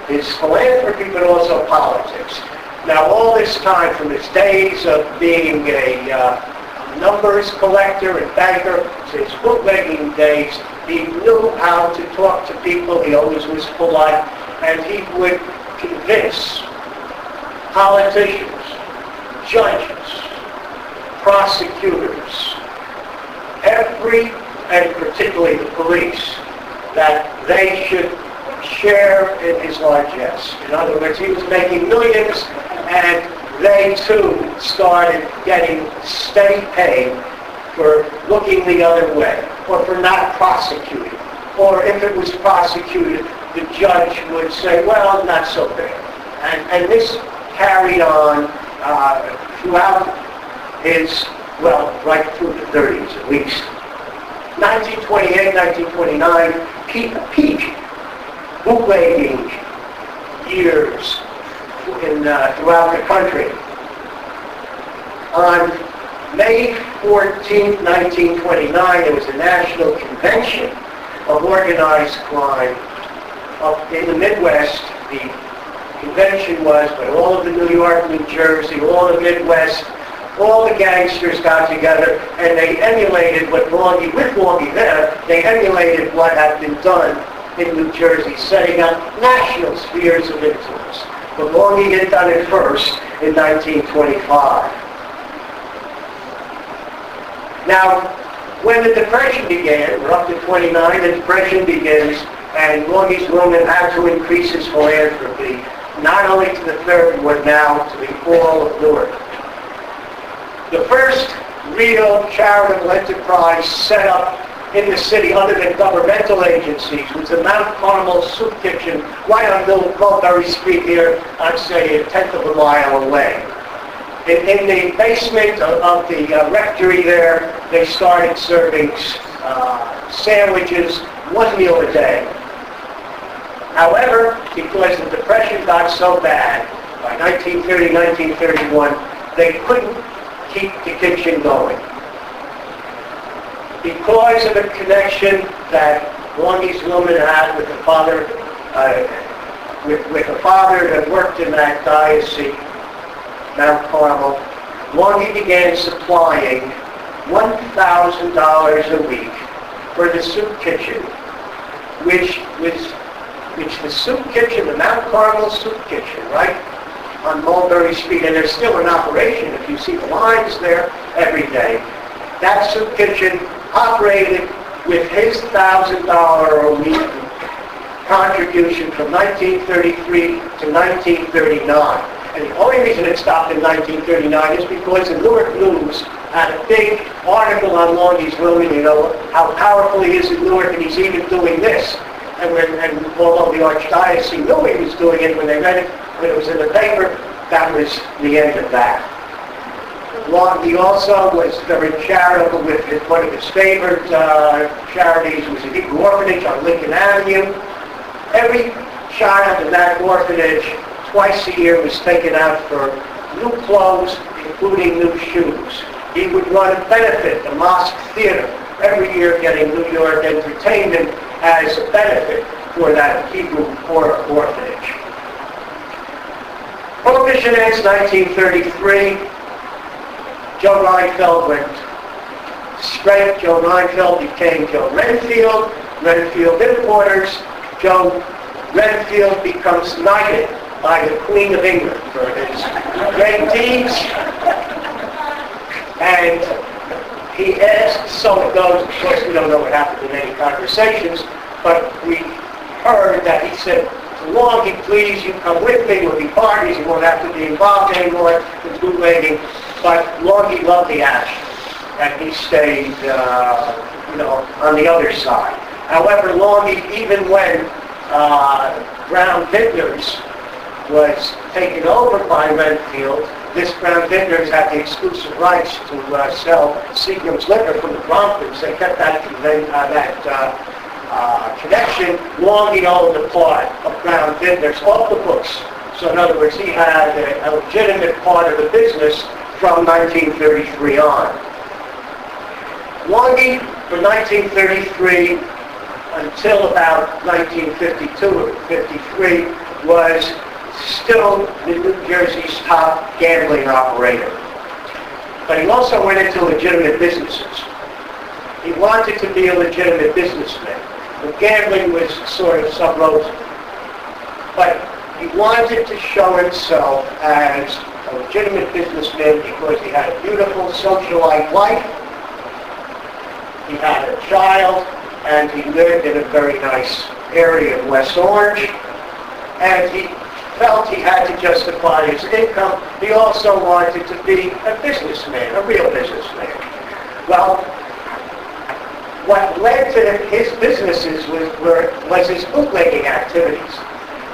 his philanthropy but also politics. Now all this time, from his days of being a numbers collector and banker to his bootlegging days, he knew how to talk to people. He always was polite, and he would convince politicians, judges, prosecutors, and particularly the police, that they should share in his largesse. In other words, he was making millions, and they too started getting steady pay for looking the other way, or for not prosecuting. Or if it was prosecuted, the judge would say, well, not so bad. And this carried on throughout his, right through the 30s at least. 1928, 1929, peak bootlegging years throughout the country. On May 14, 1929, there was a national convention of organized crime up in the Midwest. The convention was, but all of the New York, New Jersey, all the Midwest, all the gangsters got together and they emulated what Longie, with Longie there, they emulated what had been done in New Jersey, setting up national spheres of influence. But Longie had done it first in 1925. Now, when the Depression began, we're up to 29, the Depression begins, and Longie's Zwillman had to increase his philanthropy, not only to the third, but now to the all of Newark. The first real charitable enterprise set up in the city other than governmental agencies was the Mount Carmel Soup Kitchen right on Mulberry Street here, I'd say a tenth of a mile away. In the basement of the rectory there, they started serving sandwiches, one meal a day. However, because the Depression got so bad, by 1930, 1931, they couldn't keep the kitchen going. Because of a connection that Longie Zwillman had with the father, with a father that worked in that diocese, Mount Carmel, Longie began supplying $1,000 a week for the soup kitchen, which the soup kitchen, the Mount Carmel soup kitchen, right on Mulberry Street, and they're still in operation. If you see the lines there every day, that soup kitchen operated with his $1,000 a week contribution from 1933 to 1939. And the only reason it stopped in 1939 is because the Newark News had a big article on Longie Zwillman, you know, how powerful he is in Newark, and he's even doing this. And although the Archdiocese knew he was doing it, when they read it, when it was in the paper, that was the end of that. Longie also was very charitable with one of his favorite charities was a Hebrew orphanage on Lincoln Avenue. Every child in that orphanage, twice a year, was taken out for new clothes, including new shoes. He would run a benefit, the Mosque Theater, every year getting New York entertainment as a benefit for that Hebrew orphanage. Prohibition ends 1933. Joe Reinfeld went straight. Joe Reinfeld became Joe Renfield. Renfield Importers. Joe Renfield becomes knighted by the Queen of England for his great deeds. And he asked, so it goes, of course we don't know what happened in any conversations, but we heard that he said, Longie, please, you come with me, we'll be parties, you won't have to be involved anymore in bootlegging. But Longie loved the action, and he stayed, on the other side. However, Longie, even when Brown Vintners was taken over by Renfield, this Brown Vintners had the exclusive rights to sell Seagram's liquor from the Bromptons. They kept that connection. Longie owned a part of Brown Vintners off the books. So in other words, he had a legitimate part of the business from 1933 on. Longie, from 1933 until about 1952 or 53, was still New Jersey's top gambling operator. But he also went into legitimate businesses. He wanted to be a legitimate businessman. The gambling was sort of sub-rosa. But he wanted to show himself as a legitimate businessman because he had a beautiful socialite wife, he had a child, and he lived in a very nice area of West Orange, and he felt he had to justify his income. He also wanted to be a businessman, a real businessman. Well, what led to his businesses was his bootlegging activities.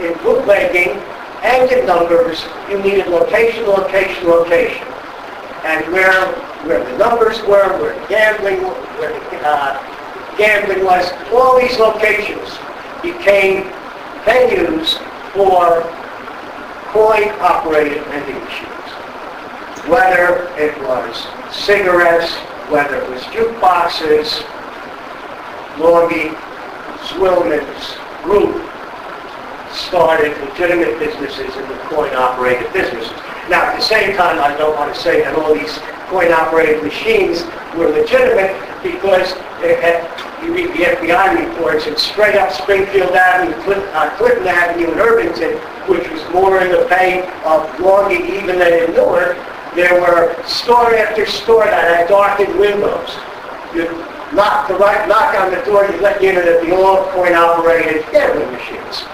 In bootlegging and in numbers, you needed location, location, location. And where the numbers were, where gambling was, all these locations became venues for coin-operated vending machines. Whether it was cigarettes, whether it was jukeboxes, Longie, Zwillman's group started legitimate businesses in the coin-operated businesses. Now, at the same time, I don't want to say that all these coin-operated machines were legitimate, because you read the FBI reports, and straight up Springfield Avenue, Clinton Avenue in Irvington, which was more in the pay of Longie even than in Newark, there were store after store that had darkened windows. You knock on the door, you let you in at the all coin-operated gambling machines.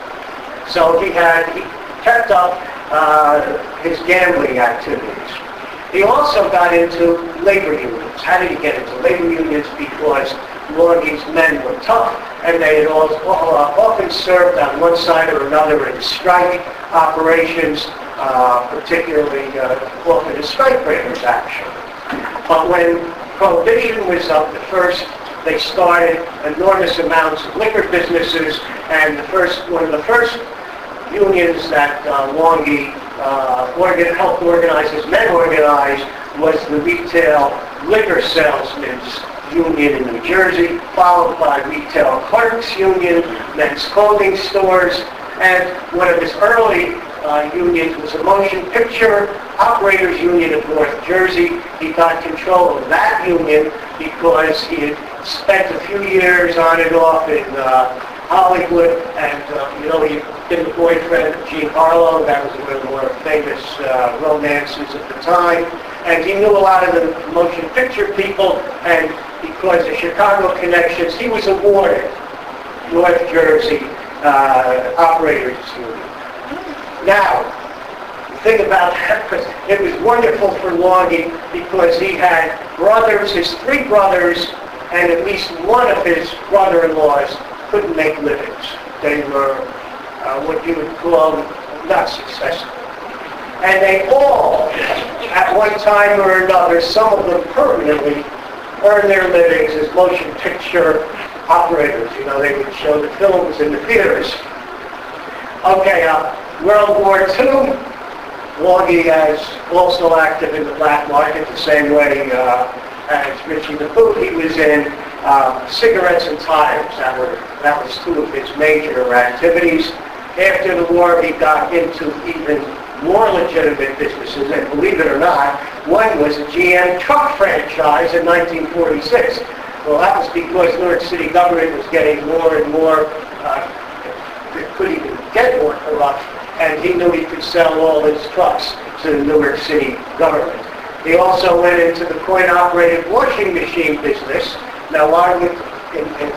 So he kept up his gambling activities. He also got into labor unions. How did he get into labor unions? Because Longie's men were tough, and they had often served on one side or another in strike operations, particularly often in strikebreakers action. But when Prohibition was up, they started enormous amounts of liquor businesses, and one of the first unions that Longie helped organize, his men organized, was the Retail Liquor Salesmen's Union in New Jersey, followed by Retail Clerks Union, men's clothing stores, and one of his early unions was a Motion Picture Operators Union of North Jersey. He got control of that union because he had spent a few years on and off in Hollywood, and he'd been the boyfriend of Jean Harlow. That was one of the more famous romances at the time, and he knew a lot of the motion picture people, and because of Chicago connections, he was awarded North Jersey Operators Union. Now, the thing about that was, it was wonderful for Longie because he had brothers, his three brothers, and at least one of his brother-in-laws couldn't make livings. They were what you would call not successful. And they all, at one time or another, some of them permanently, earned their livings as motion picture operators. They would show the films in the theaters. Okay, World War II, Longie is also active in the black market the same way as Richie the Boot. He was in cigarettes and tires. That was two of his major activities. After the war, he got into even more legitimate businesses, and believe it or not, one was a GM truck franchise in 1946. Well, that was because New York City government was getting more and more, it could even get more corrupt, and he knew he could sell all his trucks to the New York City government. He also went into the coin-operated washing machine business. Now,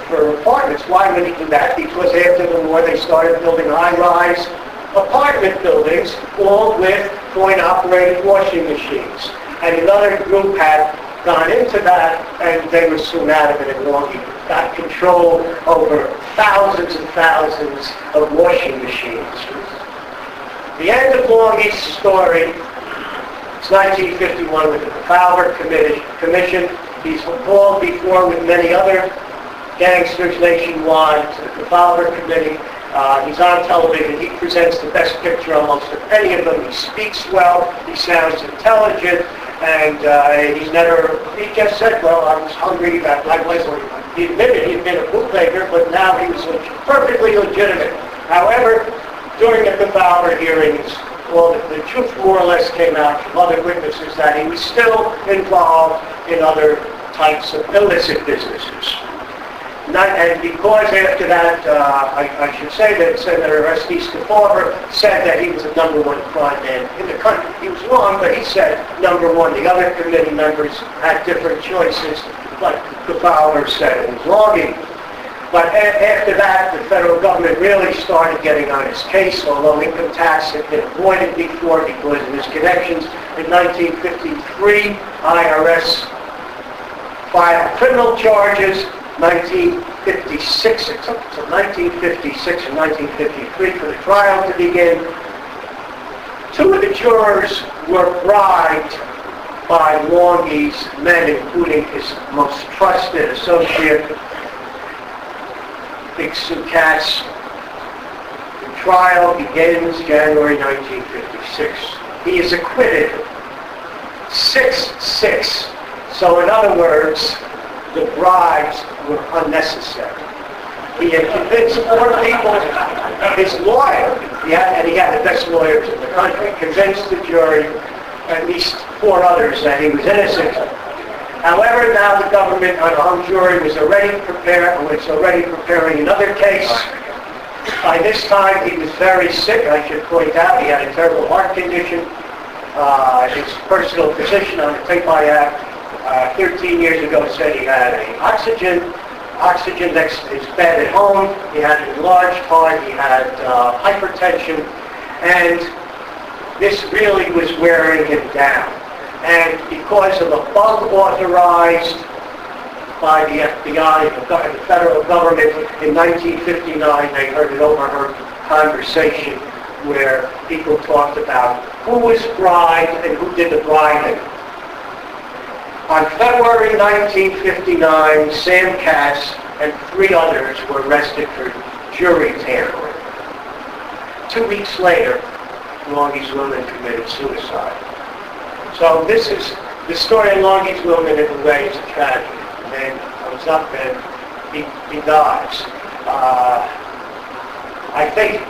for apartments, why would he do that? Because after the war, they started building high-rise apartment buildings, all with coin-operated washing machines. And another group had gone into that, and they were soon out of it, and Longie got control over thousands and thousands of washing machines. The end of Longie's story, it's 1951 with the Trafalgar Commission. He's called before with many other gangsters nationwide to the Trafalgar Committee. He's on television. He presents the best picture almost of any of them. He speaks well. He sounds intelligent. And he just said, well, I was hungry. He admitted he'd been a bootlegger, but now he was perfectly legitimate. However, during the Trafalgar hearings, the truth more or less came out from other witnesses that he was still involved in other types of illicit businesses. And because after that, I should say that Senator Estes Kefauver said that he was the #1 crime man in the country. He was wrong, but he said #1. The other committee members had different choices, but Kefauver said it was Longie. But after that, the federal government really started getting on his case, although income tax had been avoided before because of his connections. In 1953, IRS filed criminal charges. 1956, it took until 1956 and 1953 for the trial to begin. Two of the jurors were bribed by Longie's men, including his most trusted associate, Big Sue Katz. The trial begins January 1956. He is acquitted 6-6. So in other words, the bribes were unnecessary. He had convinced 4 people, his lawyer, and he had the best lawyers in the country, convinced the jury, at least 4 others, that he was innocent. However, now the government, a hung jury, was already preparing another case. By this time, he was very sick. I should point out he had a terrible heart condition. His personal physician on the tape I have 13 years ago said he had an oxygen next to his bed at home. He had an enlarged heart. He had hypertension, and this really was wearing him down. And because of a bug authorized by the FBI, the federal government, in 1959, they heard an overheard conversation where people talked about who was bribed and who did the bribing. On February 1959, Sam Katz and 3 others were arrested for jury tampering. 2 weeks later, Longie Zwillman committed suicide. So this is the story of Longie Zwillman in a way is a tragedy. The man comes up and he dies. I think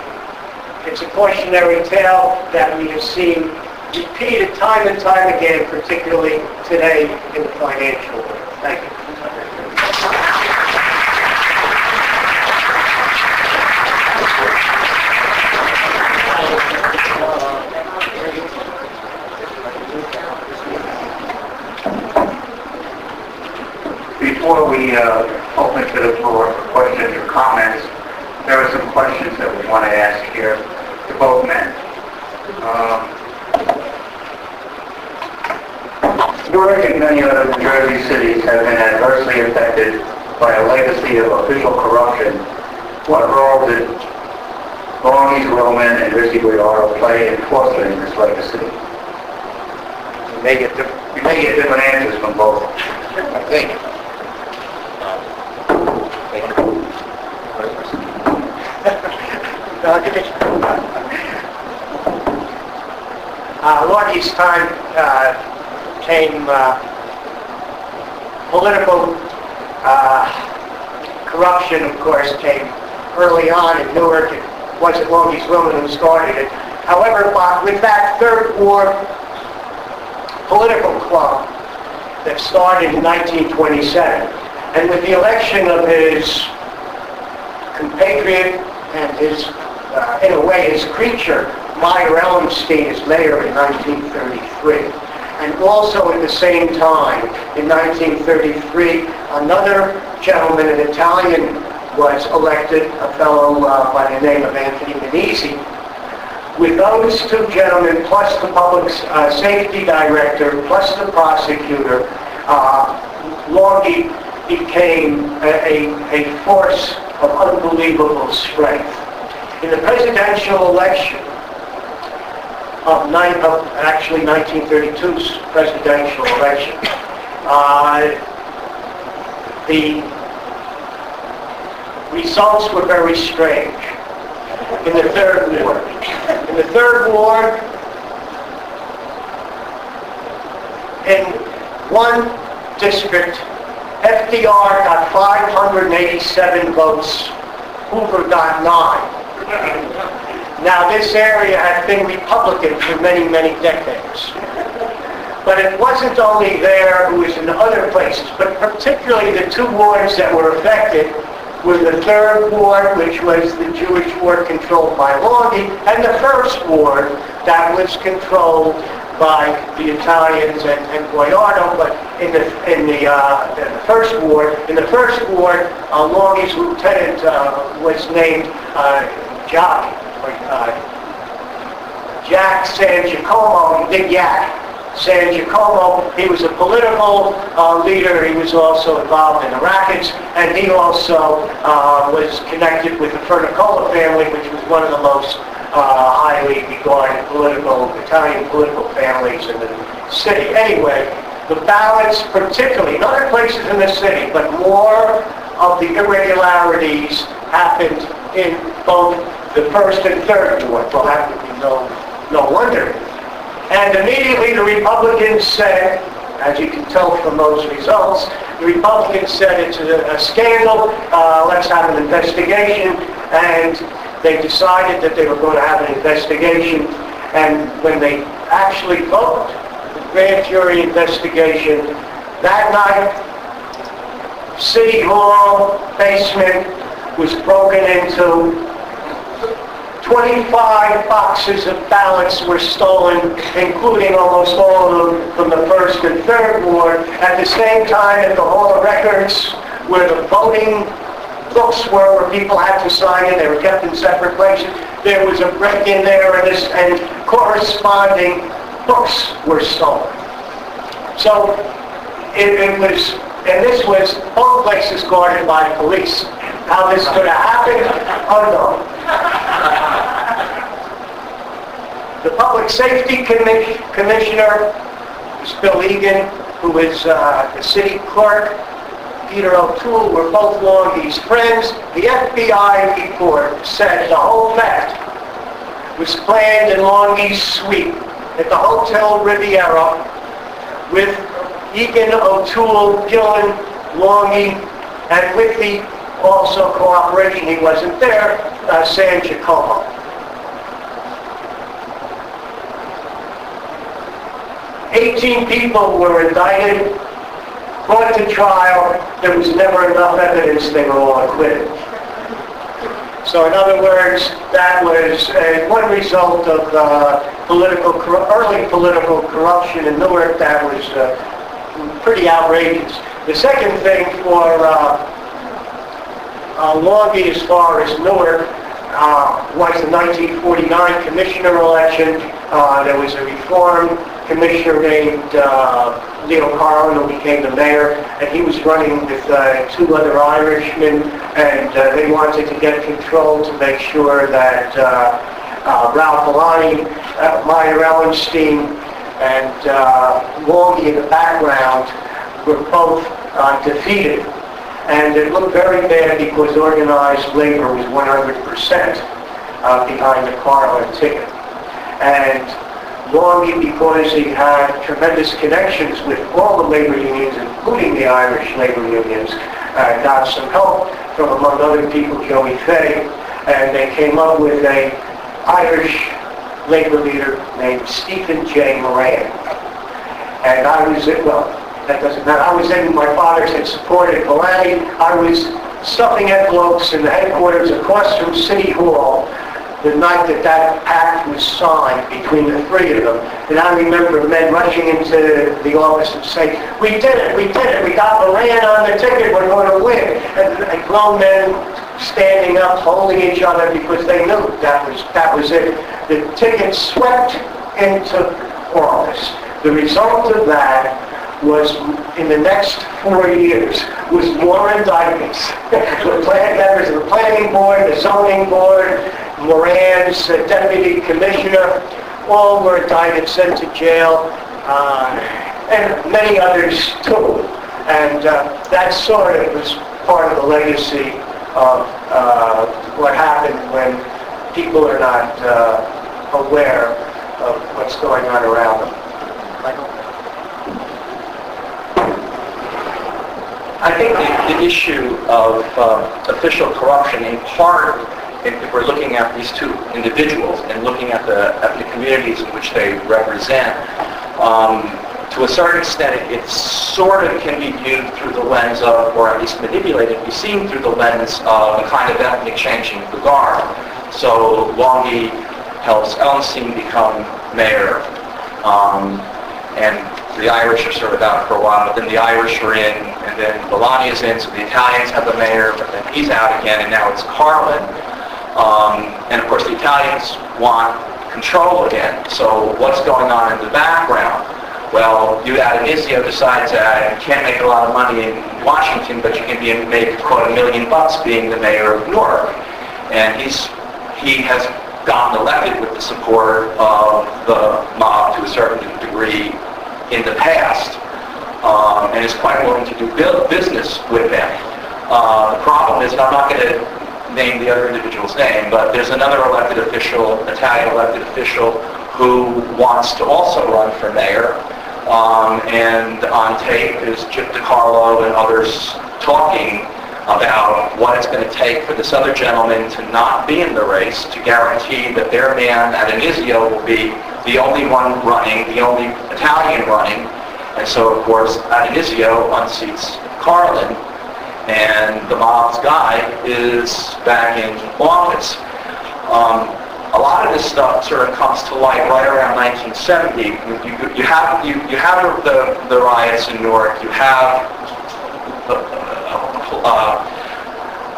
it's a cautionary tale that we have seen repeated time and time again, particularly today in the financial world. Thank you. Before we open to the floor for questions or comments, there are some questions that we want to ask here to both men. Newark and many other New Jersey cities have been adversely affected by a legacy of official corruption. What role did Longie Zwillman and Richie Boiardo play in fostering this legacy? You may get different answers from both, I think. Longie's time came political corruption, of course, came early on in Newark. It wasn't Longie Zwillman who started it. However, with that Third War political club that started in 1927, and with the election of his compatriot and his, in a way, his creature, Meyer Elmstein, as mayor in 1933. And also at the same time, in 1933, another gentleman, an Italian, was elected, a fellow by the name of Anthony Manisi. With those 2 gentlemen, plus the public safety director, plus the prosecutor, Longie became a force of unbelievable strength. In the presidential election of 1932's presidential election, the results were very strange. In the Third War, in one district, FDR got 587 votes, Hoover got 9. Now this area had been Republican for many, many decades. But it wasn't only there, it was in other places, but particularly the 2 wards that were affected were the Third Ward, which was the Jewish ward controlled by Longie, and the First Ward that was controlled by the Italians and Boiardo. But in the First Ward, Longie's lieutenant was named Jack San Giacomo, Big Yak. San Giacomo, he was a political leader. He was also involved in the rackets, and he also was connected with the Fernicola family, which was one of the most highly regarded Italian political families in the city. Anyway, the ballots, particularly in other places in the city, but more of the irregularities happened in both the First and Third Ward. Well, that would be no wonder. And immediately the Republicans said, as you can tell from those results, the Republicans said it's a scandal, let's have an investigation, and they decided that they were going to have an investigation, and when they actually voted the grand jury investigation, that night, City Hall basement was broken into. 25 boxes of ballots were stolen, including almost all of them from the 1st and 3rd Ward. At the same time, at the Hall of Records, where the voting books were, where people had to sign in, they were kept in separate places, there was a break-in there, and corresponding books were stolen. So it was, and this was both places guarded by police. How this could have happened, unknown. The Public Safety Commissioner was Bill Egan, who was the city clerk. Peter O'Toole were both Longie's friends. The FBI report said the whole fact was planned in Longie's suite at the Hotel Riviera with Egan, O'Toole, Gillen, Longie, and with the also cooperation, he wasn't there, San Giacomo. $18 people were indicted, brought to trial. There was never enough evidence, they were all acquitted. So in other words, that was one result of early political corruption in Newark that was pretty outrageous. The second thing for Longie, as far as Newark, was the 1949 commissioner election. There was a reform commissioner named Leo Carlin who became the mayor, and he was running with 2 other Irishmen, and they wanted to get control to make sure that Ralph Alani, Meyer Ellenstein, and Longie in the background were both defeated. And it looked very bad because organized labor was 100% behind the Carlin ticket. And Longie, because he had tremendous connections with all the labor unions, including the Irish labor unions, got some help from, among other people, Joey Fay, and they came up with an Irish labor leader named Stephen J. Moran. And I was that doesn't matter. I was in, my father had supported Milani. I was stuffing envelopes in the headquarters across from City Hall the night that pact was signed between the 3 of them. And I remember men rushing into the office and saying, we did it, we got Moran on the ticket, we're going to win. And grown men standing up, holding each other because they knew that was it. The ticket swept into office. The result of that was, in the next 4 years, was more indictments. The members of the planning board, the zoning board, Moran's deputy commissioner, all were indicted, sent to jail, and many others too. And that sort of was part of the legacy of what happened when people are not aware of what's going on around them. Michael? I think the issue of official corruption, in part, if we're looking at these 2 individuals and looking at the communities in which they represent, to a certain extent, it sort of can be viewed through the lens of, or at least manipulated, be seen through the lens of a kind of ethnic changing of the guard. So Longie helps Ellenstein become mayor, and the Irish are sort of out for a while, but then the Irish are in, and then Milani is in, so the Italians have the mayor, but then he's out again, and now it's Carlin. And of course the Italians want control again. So what's going on in the background? Well, Adenizio decides that you can't make a lot of money in Washington, but you can make quote $1 million being the mayor of Newark. And he has gotten elected with the support of the mob to a certain degree in the past, and is quite willing to do business with them. The problem is, and I'm not going to name the other individual's name, but there's another elected official, Italian elected official, who wants to also run for mayor. And on tape is Chip DiCarlo and others talking about what it's going to take for this other gentleman to not be in the race, to guarantee that their man at Inizio will be the only one running, the only Italian running. And so, of course, at Inizio unseats Carlin, and the mob's guy is back in office. A lot of this stuff sort of comes to light right around 1970. You have the riots in Newark. You have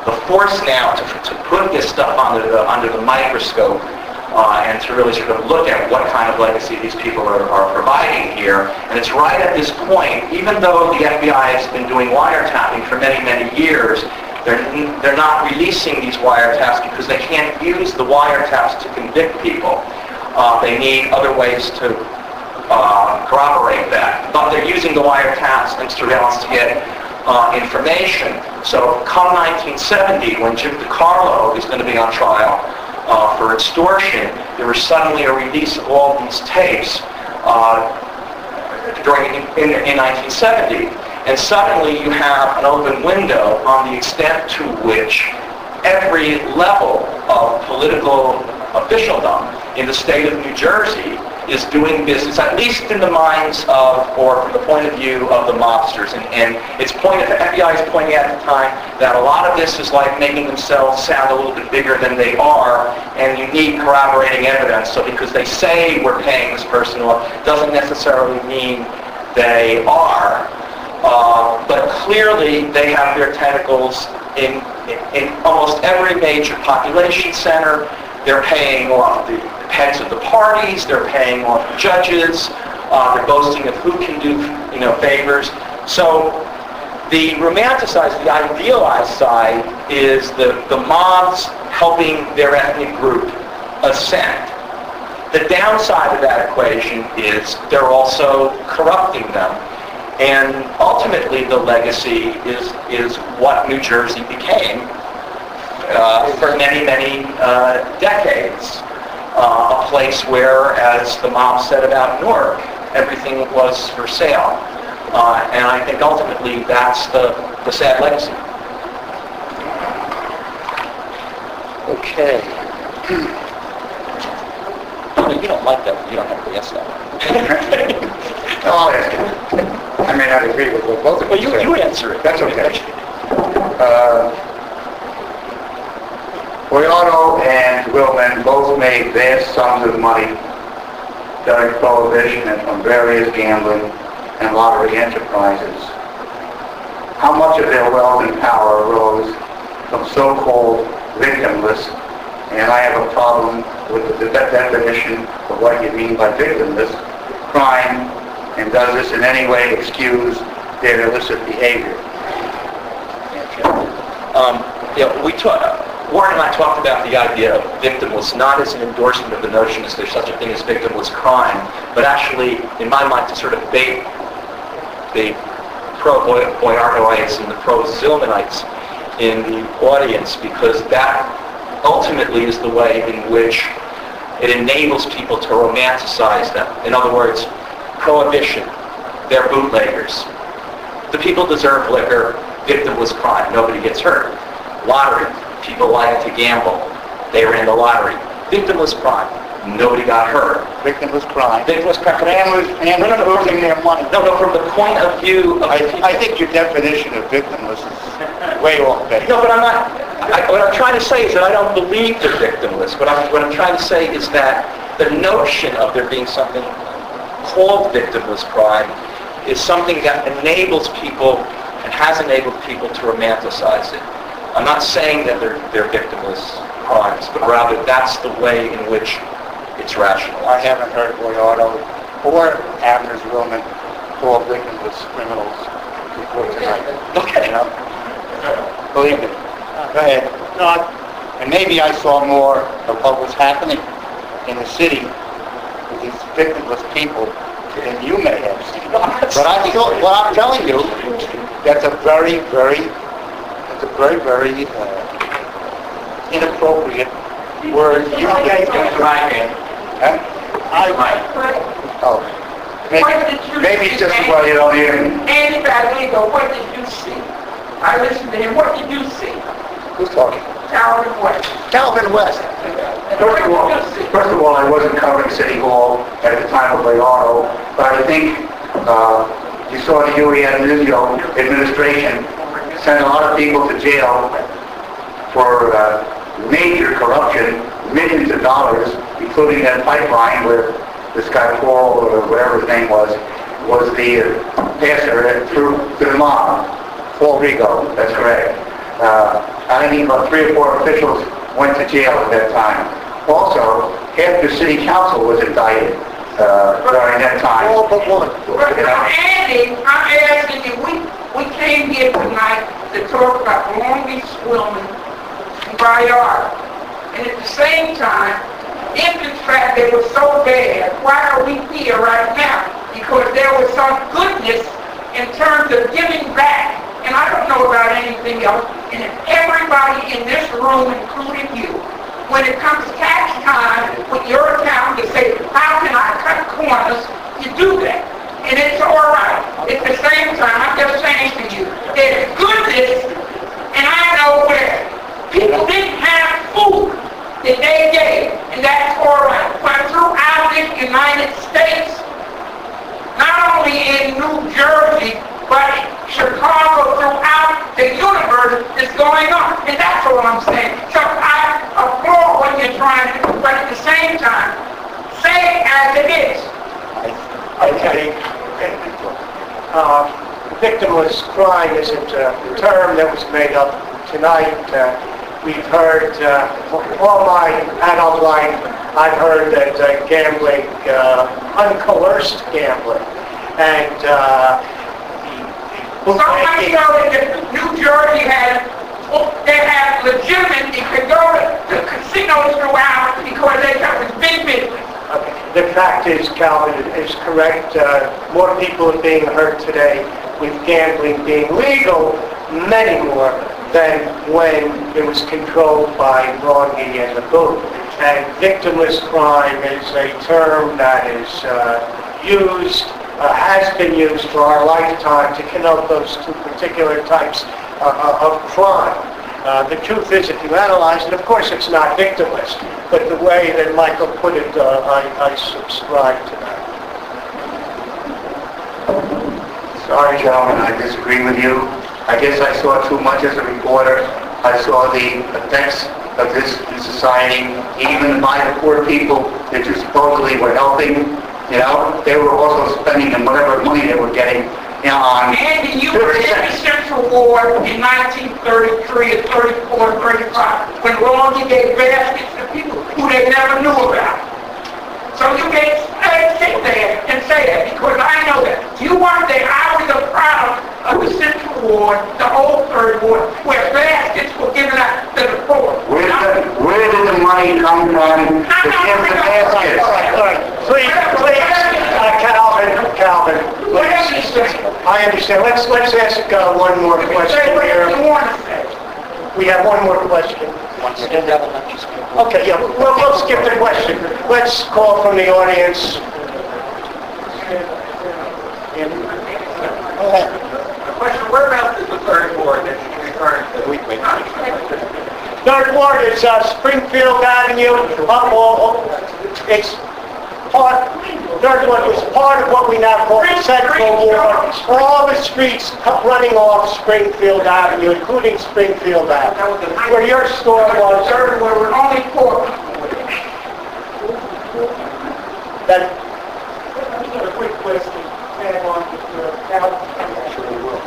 the force now to put this stuff under the microscope and to really sort of look at what kind of legacy these people are providing here. And it's right at this point, even though the FBI has been doing wiretapping for many, many years, they're not releasing these wiretaps because they can't use the wiretaps to convict people. They need other ways to corroborate that. But they're using the wiretaps and surveillance to get information. So come 1970, when Jim DiCarlo is going to be on trial for extortion, there was suddenly a release of all these tapes in 1970. And suddenly you have an open window on the extent to which every level of political officialdom in the state of New Jersey is doing business, at least in the minds of, or from the point of view of the mobsters. And the FBI is pointing out at the time that a lot of this is like making themselves sound a little bit bigger than they are, and you need corroborating evidence. So because they say we're paying this person off, doesn't necessarily mean they are. But clearly they have their tentacles in almost every major population center. They're paying off the heads of the parties. They're paying off judges. They're boasting of who can do, favors. So the romanticized, the idealized side is the mobs helping their ethnic group ascend. The downside of that equation is they're also corrupting them. And ultimately, the legacy is what New Jersey became for many, many decades. A place where, as the mob said about Newark, everything was for sale. And I think ultimately that's the sad legacy. Okay. You don't like that. You don't have to guess that. I'll ask you. I may not agree with what both of you Well, you answer it. That's okay. Boiardo and Zwillman both made vast sums of money during Prohibition and from various gambling and lottery enterprises. How much of their wealth and power arose from so-called victimless, and I have a problem with the definition of what you mean by victimless, crime, and does this in any way excuse their illicit behavior? Warren and I talked about the idea of victimless, not as an endorsement of the notion that there's such a thing as victimless crime, but actually, in my mind, to sort of bait the pro-Boiardoites and the pro-Zwillmanites in the audience, because that ultimately is the way in which it enables people to romanticize them. In other words, Prohibition, they're bootleggers. The people deserve liquor, victimless crime, nobody gets hurt. Lottery, people like to gamble, they ran the lottery. Victimless crime, nobody got hurt. Victimless crime. Victimless crime. Families losing their money. No, from the point of view of... I think your definition of victimless is way off base. No, but I'm not... what I'm trying to say is that I don't believe they're victimless. What I'm trying to say is that the notion of there being something called victimless crime is something that enables people and has enabled people to romanticize it. I'm not saying that they're victimless crimes, but rather that's the way in which it's rational. I haven't heard Boiardo or Abner Zwillman call victimless criminals before tonight. Okay. Believe me. Go ahead. No, and maybe I saw more of what was happening in the city with these victimless people than you may have seen. But I'm telling you, that's a very, very inappropriate word. Okay, Huh? Oh, maybe it's just well you don't hear me. Andy Baglivo, what did you see? I listened to him. What did you see? Who's talking? Calvin West. Calvin West. First of all, I wasn't covering City Hall at the time of Boiardo, but I think you saw the Angelo administration send a lot of people to jail for major corruption, millions of dollars, including that pipeline where this guy Paul, or whatever his name was the passer through to the mob. Paul Rigo, that's correct. I think about 3 or 4 officials went to jail at that time. Also, half the city council was indicted during that time. All but one. Andy, I'm asking you, we came here tonight to talk about Longie, Zwillman, and Boiardo. And at the same time, if in fact they were so bad, why are we here right now? Because there was some goodness in terms of giving back. And I don't know about anything else. And if everybody in this room, including you, when it comes tax time with your accountant to say, how can I cut corners, you do that. And it's all right. At the same time, I'm just saying to you, there's goodness, and I know where people didn't have food that they gave, and that's all right. But throughout the United States, not only in New Jersey, but Chicago, throughout the universe is going on. And that's all I'm saying. So I applaud what you're trying to do, but at the same time, say it as it is. Okay. Victimless crime isn't a term that was made up tonight. We've heard, all my adult life, I've heard that gambling, uncoerced gambling, and somebody know that New Jersey they have legitimate, they could go to casinos throughout because they got this big business. Okay. The fact is, Calvin is correct. More people are being hurt today with gambling being legal, many more than when it was controlled by Longie and the boot. And victimless crime is a term that is used, has been used for our lifetime to connote those 2 particular types of crime. The truth is, if you analyze it, of course it's not victimless, but the way that Michael put it, I subscribe to that. Sorry, gentlemen, I disagree with you. I guess I saw too much as a reporter. I saw the effects of this in society, even by the poor people that you supposedly were helping. You know, they were also spending whatever money they were getting, you know, on... Andy, you were in the Central War in 1933 or 34, 35, when Longie gave baskets to people who they never knew about. So you can sit there and say that, because I know that. You weren't there. I was a product of the Central War, the whole Third War, where baskets were given out to the poor. Where did the money come from to give the baskets? All right. Please, Calvin. I understand. Let's ask one more question here. We have one more question. Okay, yeah, we'll skip the question. Let's call from the audience. Question, whereabouts is the Third Ward that you're referring to? Third Ward is Springfield Avenue. It's part. Third Ward was part of what we now call the Central Ward. All the streets running off Springfield Avenue, including Springfield Avenue, where your store was. Third Ward were only 4 people. That. A quick question.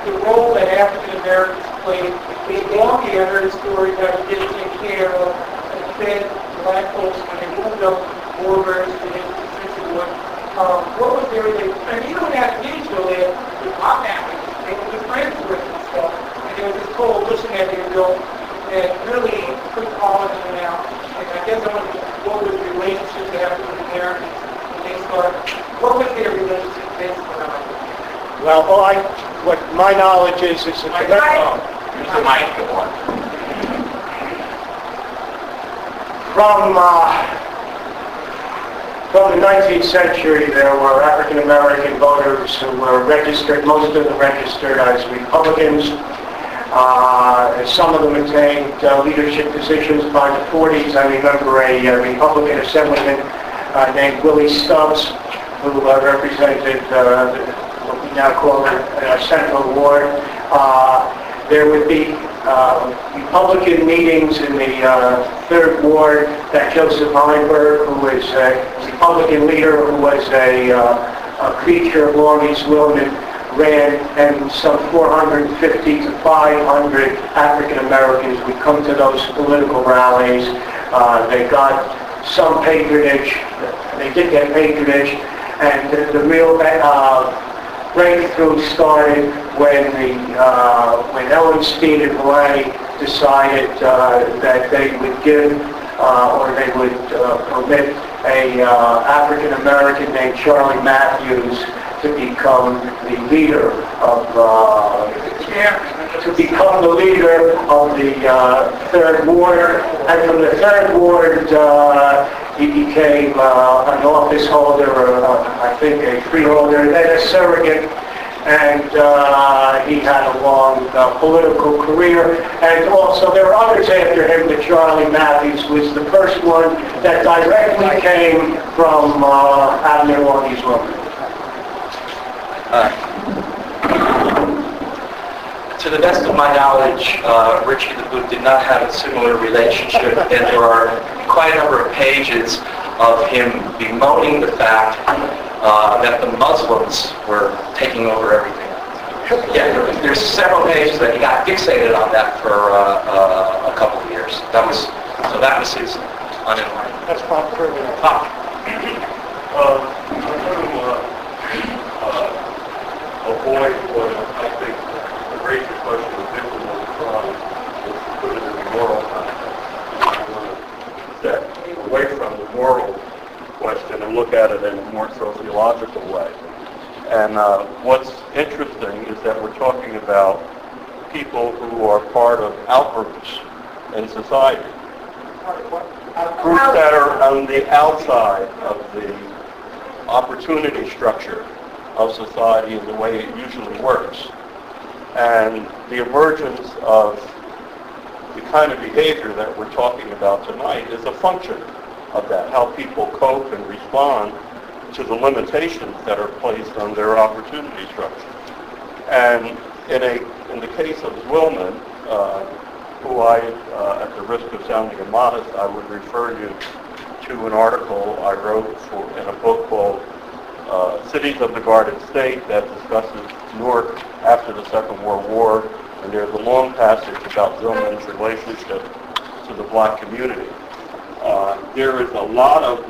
The role that African Americans played in Longie, I heard a story that we didn't take care of and fed black folks when they moved up borders and into Cincinnati. What was their relationship? And you don't have Angelo there with my family. They were friends with and stuff. And there was this coalition that they built that really put colonizing out. And I guess I wonder what was the relationship to African Americans when they started. What was their relationship based on? Well, what my knowledge is that Here's the mic, go on. from From the 19th century, there were African American voters who were registered, most of them registered as Republicans. Some of them attained leadership positions by the 40s. I remember a Republican assemblyman named Willie Stubbs, who represented what we now call the Central Ward. There would be Republican meetings in the 3rd Ward that Joseph Heinberg, who was a Republican leader, who was a creature of Longie Zwillman, ran, and some 450 to 500 African Americans would come to those political rallies. They got some patronage. They did get patronage, and the real breakthrough started when Ellen Steen and Hawaii decided that they would give or they would permit a African American named Charlie Matthews to become the leader of the 3rd Ward, and from the 3rd Ward he became an office holder, or I think a freeholder, then a surrogate, and he had a long political career. And also there were others after him, but Charlie Matthews was the first one that directly came from Abner Longie's woman. To the best of my knowledge, Richie the Boot did not have a similar relationship, and there are quite a number of pages of him bemoaning the fact that the Muslims were taking over everything. Yeah, there's several pages that he got fixated on that for a couple of years. That was his unenlightenment. That's Bob Kirby. Avoid what I think the greater question of victim of the crime is to put it in the moral context. I want to step away from the moral question and look at it in a more sociological way. And what's interesting is that we're talking about people who are part of outgroups in society. Groups that are on the outside of the opportunity structure of society and the way it usually works. And the emergence of the kind of behavior that we're talking about tonight is a function of that, how people cope and respond to the limitations that are placed on their opportunity structure. And in the case of Zwillman, who at the risk of sounding immodest, I would refer you to an article I wrote in a book called Cities of the Guarded State that discusses Newark after the Second World War, and there's a long passage about Zwillman's relationship to the black community. There is a lot of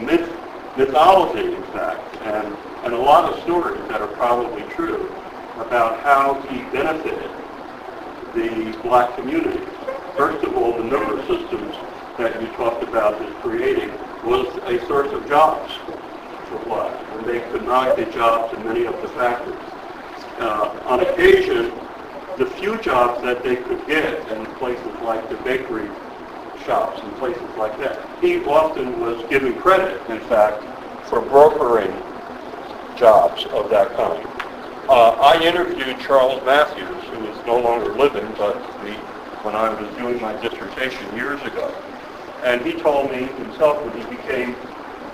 mythology, in fact, and a lot of stories that are probably true about how he benefited the black community. First of all, the number systems that you talked about his creating was a source of jobs for blacks, and they could not get jobs in many of the factories. On occasion, the few jobs that they could get in places like the bakery shops and places like that, he often was given credit, in fact, for brokering jobs of that kind. I interviewed Charles Matthews, who is no longer living, but when I was doing my dissertation years ago, and he told me himself when he became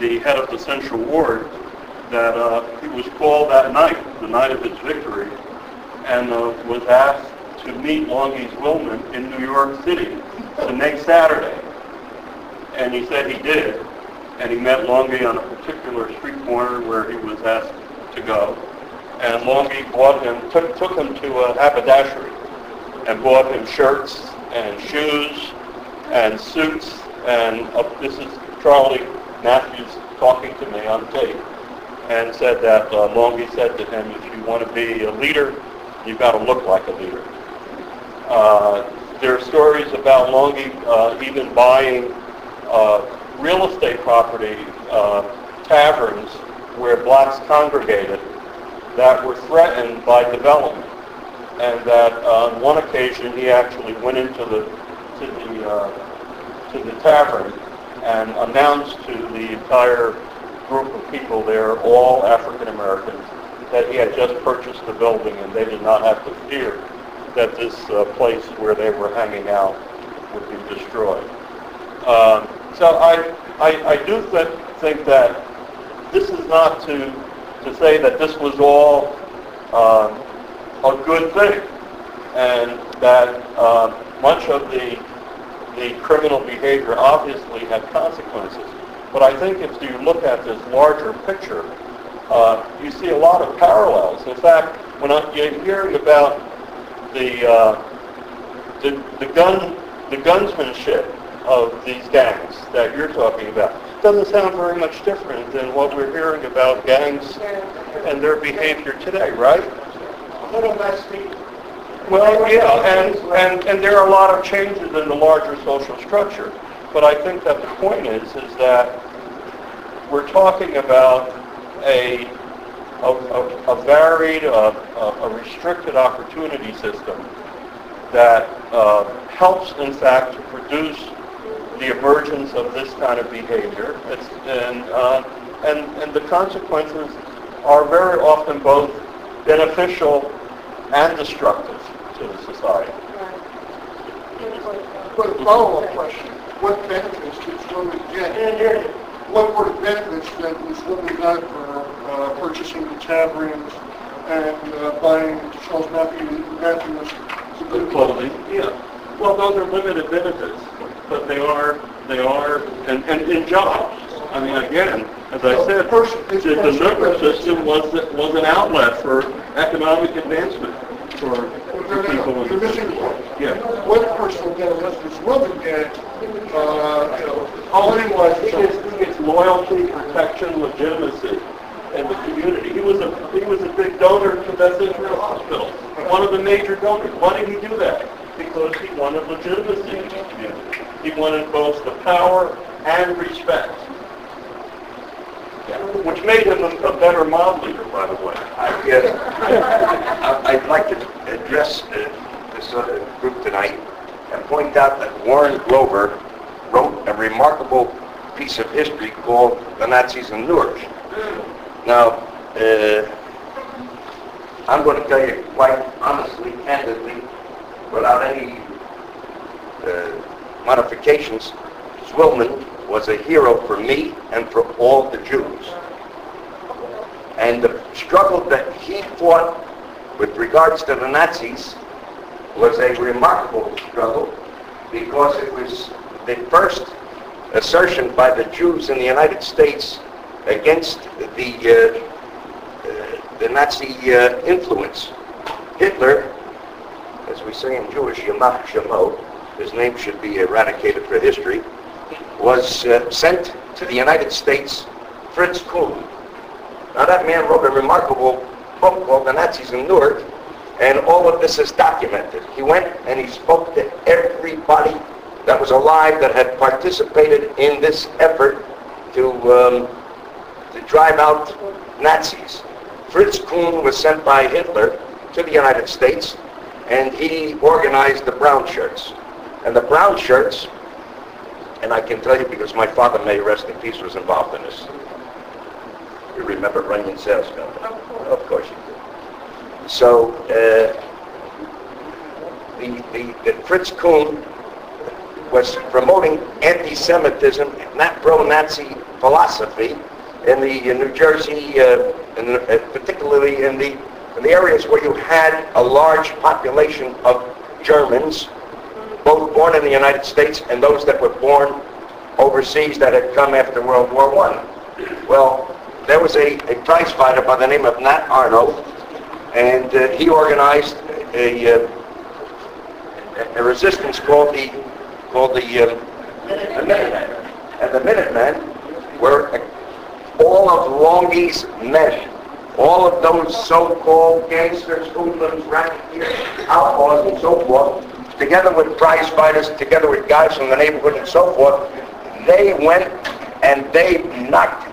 the head of the Central Ward that he was called that night, the night of his victory, and was asked to meet Longie Zwillman in New York City the next Saturday. And he said he did, and he met Longie on a particular street corner where he was asked to go. And Longie took him to a haberdashery and bought him shirts and shoes and suits. And this is Charlie Matthews talking to me on tape, and said that Longie said to him, if you want to be a leader, you've got to look like a leader. There are stories about Longie even buying real estate property, taverns where blacks congregated that were threatened by development, and that on one occasion he actually went into the tavern and announced to the entire group of people there, all African Americans, that he had just purchased the building and they did not have to fear that this place where they were hanging out would be destroyed. So I do think that this is not to say that this was all a good thing, and that much of the criminal behavior obviously had consequences. But I think if you look at this larger picture, you see a lot of parallels. In fact, when you're hearing about the gunsmanship of these gangs that you're talking about, it doesn't sound very much different than what we're hearing about gangs and their behavior today, right? A little less deep. Well, yeah, and there are a lot of changes in the larger social structure. But I think that the point is that we're talking about a varied, a restricted opportunity system that helps, in fact, to produce the emergence of this kind of behavior. And the consequences are very often both beneficial and destructive to the society. But a follow-up question. What benefits did Zwillman get? What were the benefits that Zwillman got for purchasing the taverns and buying Charles Matthews' The clothing, yeah. Well, those are limited benefits, but they are, and in jobs. I mean, again, as I said, the liquor system was an outlet for economic advancement for people. The missing point. Yeah. What personal benefits does Zwillman get? Money-wise, It's loyalty, protection, legitimacy in the community. He was a big donor to Beth Israel Hospital, one of the major donors. Why did he do that? Because he wanted legitimacy in the community. He wanted both the power and respect, which made him a better mob leader, by the way. I'd like to address this group tonight and point out that Warren Glover wrote a remarkable piece of history called The Nazis in Newark. Now, I'm going to tell you quite honestly, candidly, without any modifications, Zwillman was a hero for me and for all the Jews. And the struggle that he fought with regards to the Nazis was a remarkable struggle, because it was the first assertion by the Jews in the United States against the Nazi influence. Hitler, as we say in Jewish, Yamach Shemo, his name should be eradicated for history, was sent to the United States, Fritz Kuhn. Now that man wrote a remarkable book called The Nazis in Newark, and all of this is documented. He went and he spoke to everybody that was alive that had participated in this effort to drive out Nazis. Fritz Kuhn was sent by Hitler to the United States, and he organized the brown shirts. And the brown shirts, and I can tell you because my father, may rest in peace, was involved in this. You remember Runyon Sales Company? Of course you do. So the Fritz Kuhn was promoting anti-Semitism, not pro-Nazi philosophy in the New Jersey, particularly in the areas where you had a large population of Germans, both born in the United States and those that were born overseas that had come after World War I. Well, there was a prize fighter by the name of Nat Arnold, and he organized a resistance called the Minutemen. And the Minutemen were all of Longie's men. All of those so-called gangsters, hoodlums, racketeers, outlaws, and so forth, together with prize fighters, together with guys from the neighborhood and so forth, they went and they knocked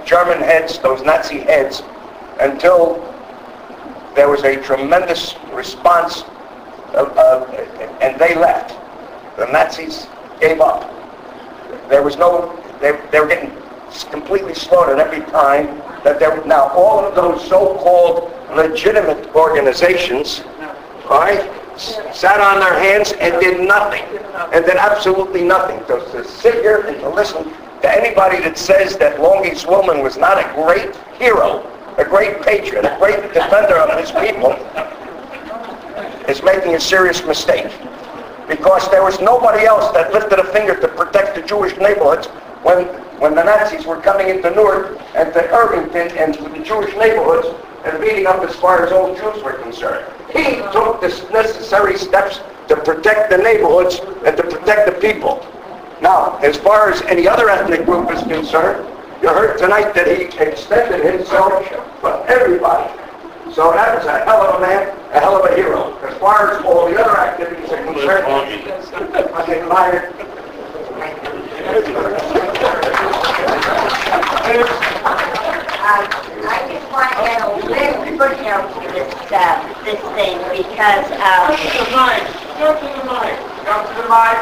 German heads, those Nazi heads, until there was a tremendous response, and they left. The Nazis gave up. There was no, they were getting completely slaughtered every time that there. Now, all of those so-called legitimate organizations, all right, sat on their hands and did nothing, and did absolutely nothing. To sit here and to listen to anybody that says that Longie Zwillman was not a great hero, a great patriot, a great defender of his people, is making a serious mistake. Because there was nobody else that lifted a finger to protect the Jewish neighborhoods when the Nazis were coming into Newark and to Irvington and to the Jewish neighborhoods and beating up as far as old Jews were concerned. He took the necessary steps to protect the neighborhoods and to protect the people. Now, as far as any other ethnic group is concerned, you heard tonight that he extended himself for everybody. So that was a hell of a man, a hell of a hero. As far as all the other activities are concerned, I admire. I just want to add a little footnote to this thing because Come to the mic. Come to the mic. Come to the mic.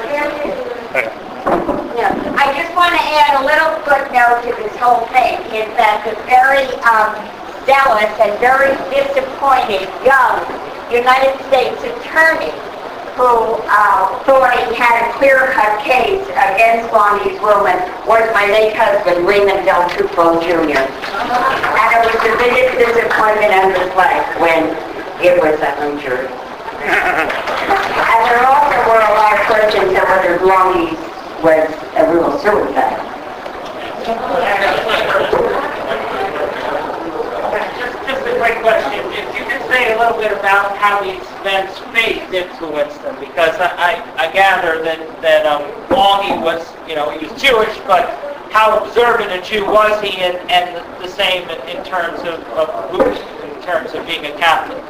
I just want to add a little footnote to this whole thing is that the very zealous and very disappointed young United States attorney who thought he had a clear-cut case against Longie Zwillman was my late husband, Raymond Del Tufo Jr. And it was the biggest disappointment of his life when it was a hung jury. And there also were a lot of questions of whether Longie was a real suicide. Just a quick question. If you could say a little bit about how these events faith influenced them, because I gather that Longie was, he was Jewish, but how observant a Jew was he, and the same in terms of Buddhism, in terms of being a Catholic?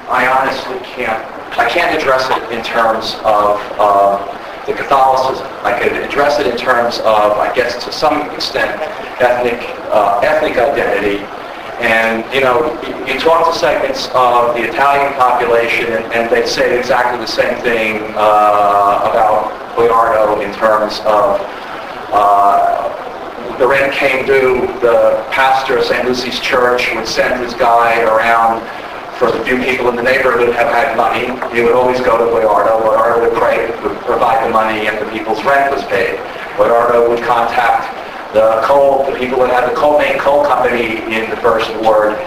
I honestly can't address it in terms of the Catholicism. I could address it in terms of, I guess to some extent, ethnic identity. And, you talk to segments of the Italian population and they say exactly the same thing about Boiardo in terms of the rent came due, the pastor of St. Lucy's Church would send his guy around. For the few people in the neighborhood have had money, he would always go to Boiardo. Boiardo would provide the money and the people's rent was paid. Boiardo would contact the people that had the main coal company in the First Ward,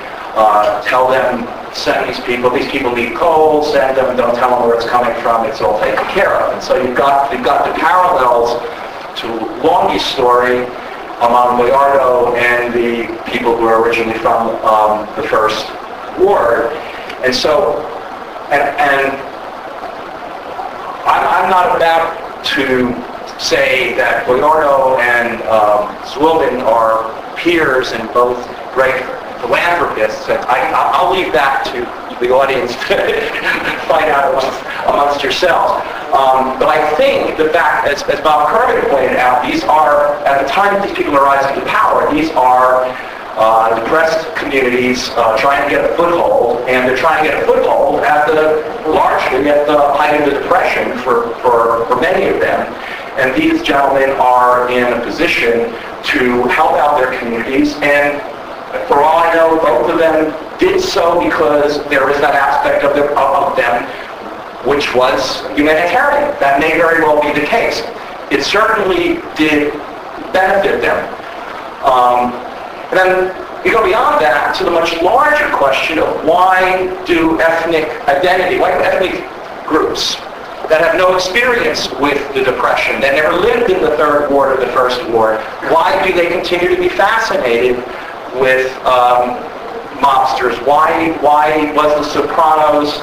tell them, send these people need coal, send them, don't tell them where it's coming from, it's all taken care of. And so you've got the parallels to Longie's story among Boiardo and the people who are originally from the First Ward. And so, and I'm not about to say that Boiardo and Zwillman are peers and both great philanthropists. And I'll leave that to the audience to find out amongst yourselves. But I think the fact, as Bob Kermit pointed out, these are, at the time that these people are rising to power, these are depressed communities trying to get a foothold, and they're trying to get a foothold largely at the height of the Depression for many of them. And these gentlemen are in a position to help out their communities, and for all I know, both of them did so because there is that aspect of them which was humanitarian. That may very well be the case. It certainly did benefit them. And then you go beyond that to the much larger question of why do ethnic groups that have no experience with the Depression, that never lived in the Third Ward or the First Ward, why do they continue to be fascinated with mobsters? Why was The Sopranos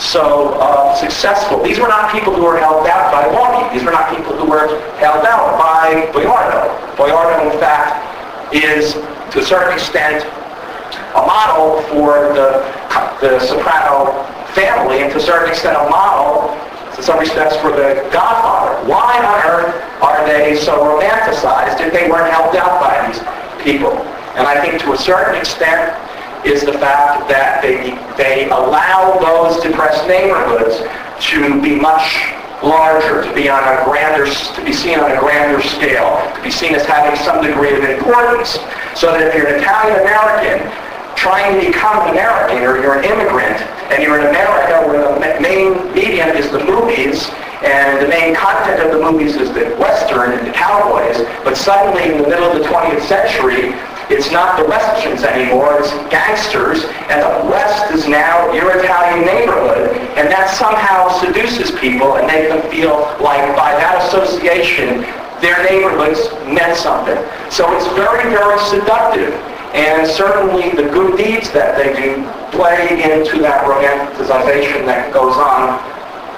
so successful? These were not people who were held out by Longie. These were not people who were held out by Boiardo. Boiardo, in fact, is, to a certain extent, a model for the Soprano family, and to a certain extent a model, in some respects, for the Godfather. Why on earth are they so romanticized if they weren't helped out by these people? And I think to a certain extent is the fact that they allow those depressed neighborhoods to be much larger, to be on a grander, to be seen on a grander scale, to be seen as having some degree of importance. So that if you're an Italian American trying to become an American, or you're an immigrant, and you're in America where the main medium is the movies, and the main content of the movies is the Western and the cowboys, but suddenly in the middle of the 20th century, it's not the Westerns anymore, it's gangsters, and the West is now your Italian neighborhood, and that somehow seduces people and makes them feel like by that association, their neighborhoods meant something. So it's very, very seductive. And certainly the good deeds that they do play into that romanticization that goes on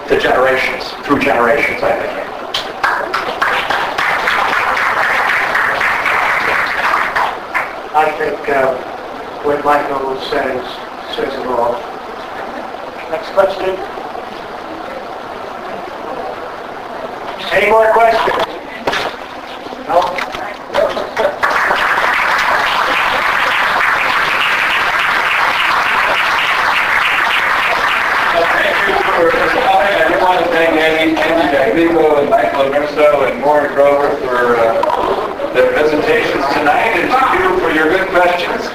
to generations, through generations, I think. I think what Michael says it all. Next question. Any more questions? No? I just want to thank Andy Baglivo and Michael Immerso and Warren Grover for their presentations tonight, and to you for your good questions.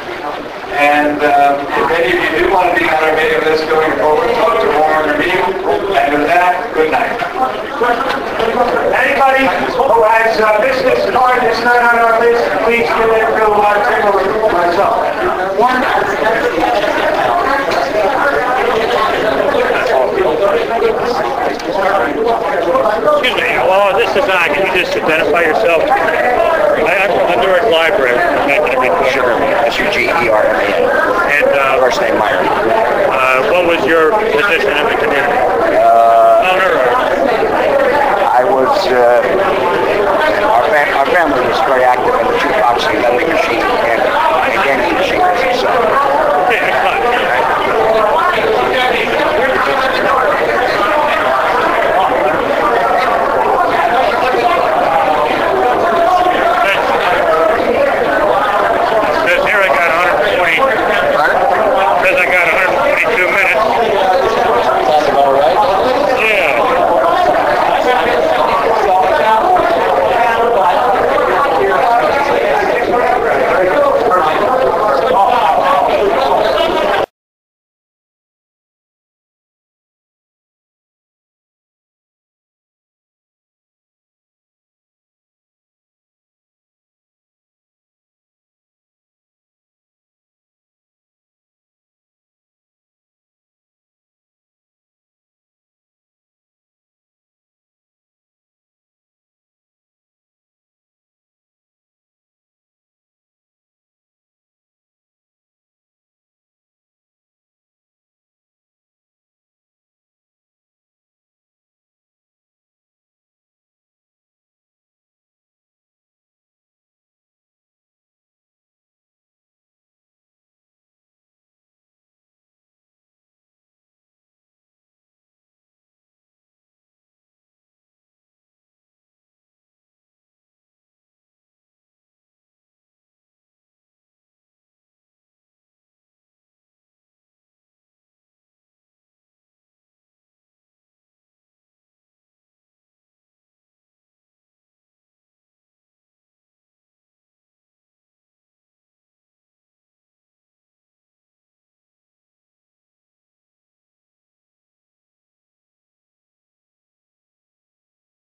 And if any of you do want to be on our mailing list going forward, talk to Warren or me. And with that, good night. Anybody who has business card that's not on our list, please give it to Tim or myself. Excuse me, hello, this is can you just identify yourself? I'm from the Newark Library. Sure. S-U-G-E-R-M-A-N. And first name Meyer. what was your position in the community?